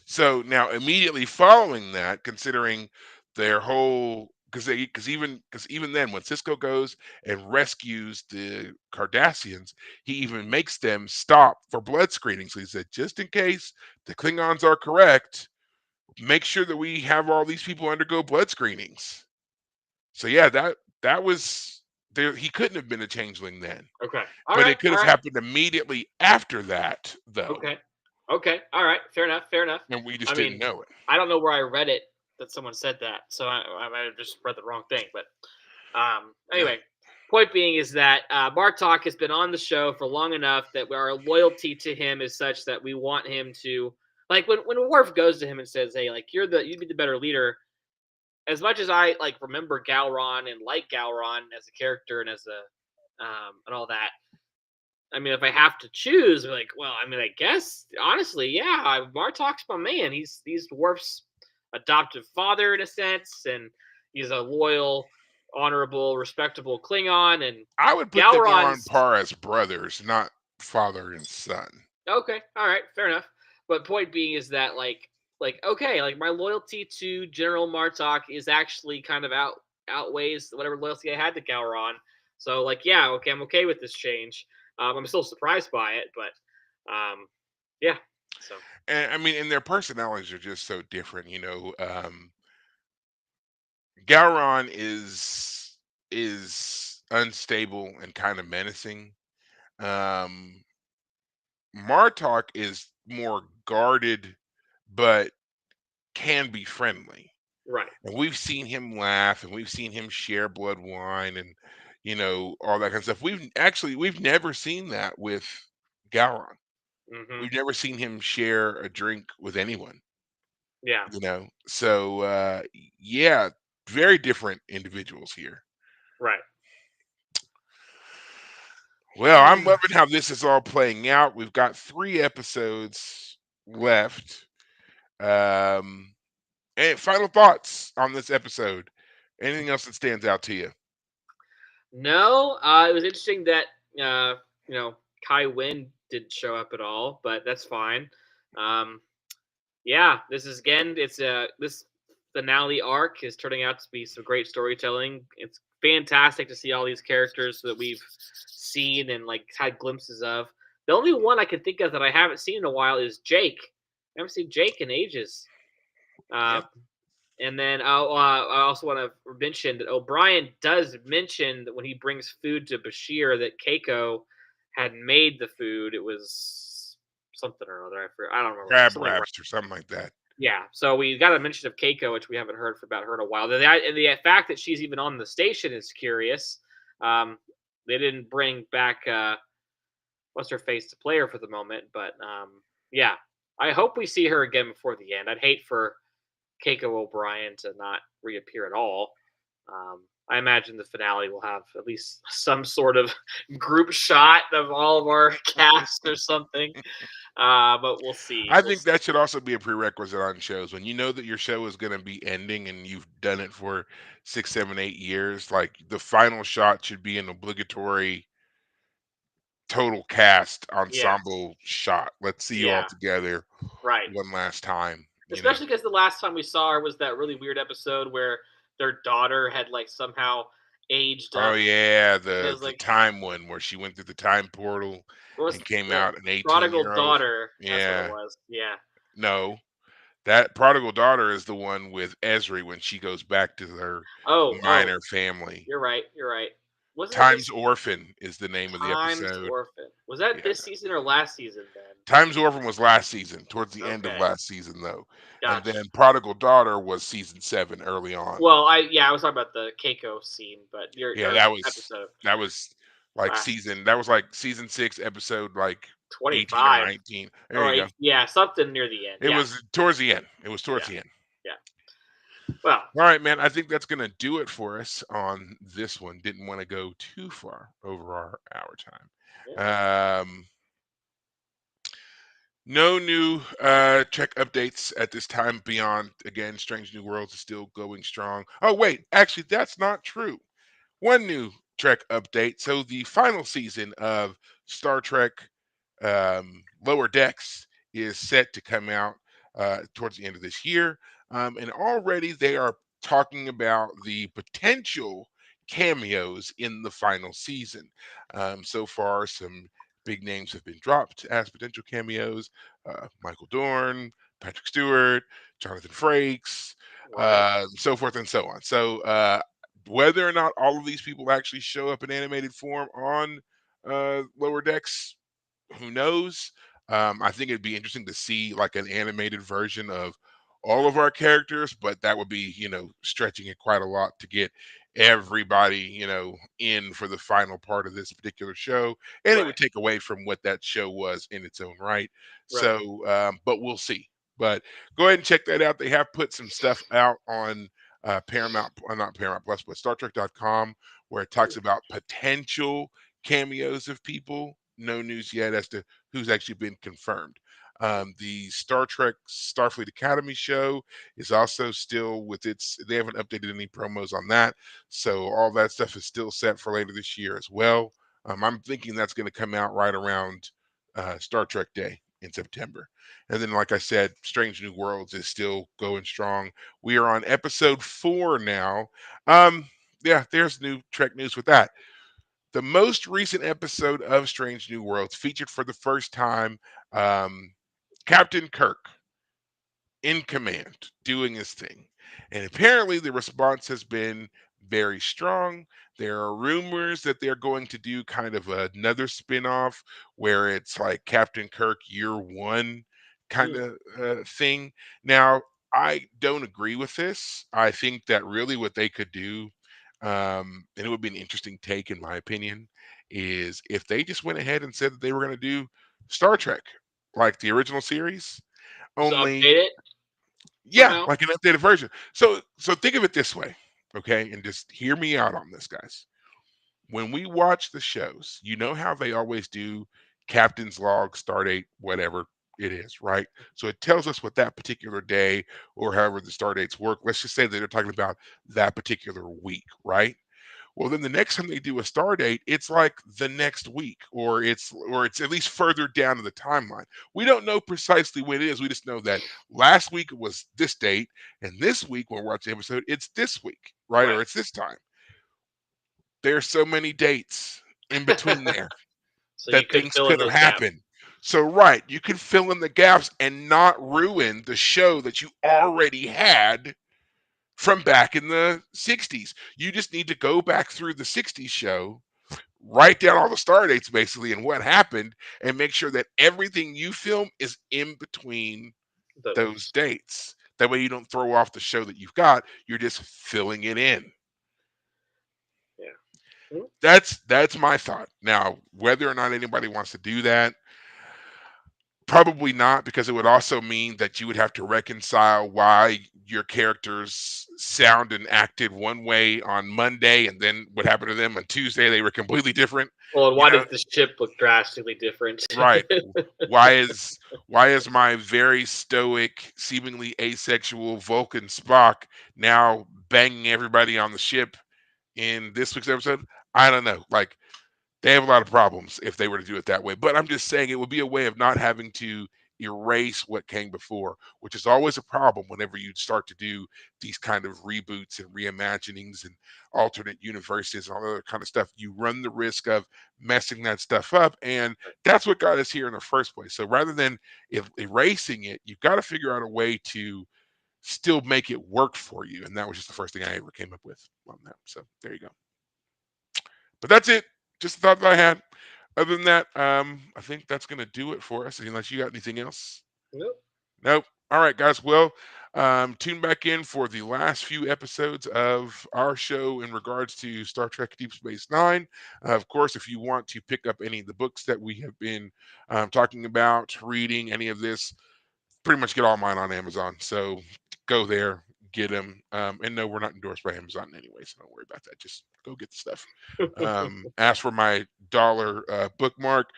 So now immediately following that, considering their whole because even then when Cisco goes and rescues the Cardassians, he even makes them stop for blood screening. So he said, just in case the Klingons are correct, make sure that we have all these people undergo blood screenings. So yeah, that was there. He couldn't have been a changeling then, okay. All but right. it could All have right. happened immediately after that, though, Okay. Okay. All right. Fair enough. Fair enough. and we I just didn't mean, know it. I don't know where I read it that someone said that, so I might have just read the wrong thing. But Yeah. anyway, point being is that Bartok has been on the show for long enough that our loyalty to him is such that we want him to like when Worf goes to him and says, "Hey, like you'd be the better leader." As much as I like remember Gowron and like Gowron as a character and as a and all that, I mean, if I have to choose, like, well, I mean, I guess honestly, yeah, Martok's my man. He's Worf's adoptive father in a sense, and he's a loyal, honorable, respectable Klingon. And I would put them more on Gowron's par as brothers, not father and son. okay, all right, fair enough. But point being is that like okay, like my loyalty to General Martok is actually kind of outweighs whatever loyalty I had to Gowron. So like, yeah, okay, I'm okay with this change. I'm still surprised by it, but yeah. So And I mean, and their personalities are just so different. Gowron is unstable and kind of menacing. Um, Martok is more guarded, but can be friendly. right. And we've seen him laugh, and we've seen him share blood wine, and all that kind of stuff. We've never seen that with Gowron. Hmm. We've never seen him share a drink with anyone. Yeah. So yeah, very different individuals here. Right. Well, I'm loving how this is all playing out. We've got 3 episodes left. Um, and final thoughts on this episode. Anything else that stands out to you? No, it was interesting that uh, you know Kai Wynn didn't show up at all, but that's fine. Um, yeah, this is again. It's this finale arc is turning out to be some great storytelling. It's fantastic to see all these characters that we've seen and like had glimpses of. The only one I can think of that I haven't seen in a while is Jake. I haven't seen Jake in ages. Uh, Yeah. and then I also want to mention that O'Brien does mention that when he brings food to Bashir, that Keiko had made the food. It was something or other. I don't remember. Crab Something. wraps or something like that. Yeah, so we got a mention of Keiko, which we haven't heard about her in a while. The fact that she's even on the station is curious. They didn't bring back what's her face to play her for the moment, but yeah, I hope we see her again before the end. I'd hate for Keiko O'Brien to not reappear at all. I imagine the finale will have at least some sort of group shot of all of our cast or something. But we'll see. I We'll think see. that should also be a prerequisite on shows. When you know that your show is going to be ending and you've done it for 6, 7, 8 years, like the final shot should be an obligatory total cast Yes. ensemble shot. Let's see you all Yeah. together Right. one last time. Especially because the last time we saw her was that really weird episode where their daughter had like somehow aged Oh up. yeah, It the was the like time one where she went through the time portal what was and came the out an 18 prodigal year old. daughter? That's what it Yeah, was. Yeah. no, that prodigal daughter is the one with Esri when she goes back to her Oh, minor family. you're right. You're right. Wasn't it Times this Orphan is the name of the Times episode. Orphan? Was that Yeah, this season or last season then? Times Orphan was last season, towards the end of Okay. last season though, and Gotcha. then Prodigal Daughter was season 7 early on. Well, I was talking about the Keiko scene, but your Yeah, or that was episode that was like last season that was like season 6 episode like 18 or 25 19. There or you go. 8, yeah, something near the end. It Yeah. was towards the end. It was towards Yeah. the end. Yeah. Well, All right, man. I think that's gonna do it for us on this one. Didn't want to go too far over our hour yeah. time. No new Trek updates at this time beyond again, Strange New Worlds is still going strong. Oh wait, actually that's not true. One new Trek update. So the final season of Star Trek Lower Decks is set to come out towards the end of this year. And already they are talking about the potential cameos in the final season. So far, some big names have been dropped as potential cameos: Michael Dorn, Patrick Stewart, Jonathan Frakes, Right. so forth and so on. So, whether or not all of these people actually show up in animated form on Lower Decks, who knows? I think it'd be interesting to see like an animated version of all of our characters, but that would be, stretching it quite a lot to get everybody, in for the final part of this particular show. And it Right. would take away from what that show was in its own right. Right. So, but we'll see. But go ahead and check that out. They have put some stuff out on Paramount, not Paramount Plus, but StarTrek.com, where it talks about potential cameos of people. No news yet as to who's actually been confirmed. The Star Trek Starfleet Academy show is also still with they haven't updated any promos on that. So all that stuff is still set for later this year as well. I'm thinking that's going to come out right around Star Trek Day in September. And then, like I said, Strange New Worlds is still going strong. We are on episode 4 now. Yeah, there's new Trek news with that. The most recent episode of Strange New Worlds featured for the first time um, Captain Kirk in command doing his thing. And apparently, the response has been very strong. There are rumors that they're going to do kind of another spin off where it's like Captain Kirk year one kind Hmm. of thing. Now, I don't agree with this. I think that really what they could do, and it would be an interesting take, in my opinion, is if they just went ahead and said that they were going to do Star Trek like the original series, Just only update it yeah, somehow. like an updated version. So think of it this way, okay? And just hear me out on this, guys. when we watch the shows, you know how they always do captain's log, start date, whatever it is, right? So it tells us what that particular day or however the start dates work. Let's just say that they're talking about that particular week, right? Well, then the next time they do a star date, it's like the next week, or it's at least further down in the timeline. We don't know precisely when it is. We just know that last week it was this date, and this week when we're watching the episode, it's this week, right? Or Right. it's this time. There's so many dates in between there So you that could things fill in could have those gaps. happened. So, right, you can fill in the gaps and not ruin the show that you already had from back in the 60s. You just need to go back through the 60s show, write down all the star dates basically and what happened, and make sure that everything you film is in between those Those. dates. That way you don't throw off the show that you've got. You're just filling it in. Yeah. Hmm. That's my thought. Now, whether or not anybody wants to do that, probably not, because it would also mean that you would have to reconcile why your characters sound and acted one way on Monday, and then what happened to them on Tuesday, they were completely different. Well, and You why know, does the ship look drastically different? right. Why is my very stoic, seemingly asexual Vulcan Spock now banging everybody on the ship in this week's episode? I don't know. Like, they have a lot of problems if they were to do it that way. But I'm just saying it would be a way of not having to erase what came before, which is always a problem whenever you start to do these kind of reboots and reimaginings and alternate universes and all that other kind of stuff. You run the risk of messing that stuff up. And that's what got us here in the first place. So rather than erasing it, you've got to figure out a way to still make it work for you. And that was just the first thing I ever came up with on that. So there you go. But that's it. Just a thought that I had. Other than that, I think that's going to do it for us. Unless you got anything else. Nope. Nope. All right, guys. Well, tune back in for the last few episodes of our show in regards to Star Trek Deep Space Nine. Of course, if you want to pick up any of the books that we have been talking about, reading any of this, pretty much get all mine on Amazon. So go there, get them. And no, we're not endorsed by Amazon anyway, so don't worry about that. Just go get the stuff. Ask for my dollar bookmark.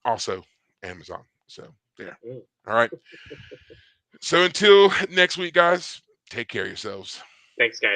Also Amazon. So there. Mm. All right. So until next week, guys, take care of yourselves. Thanks, guys.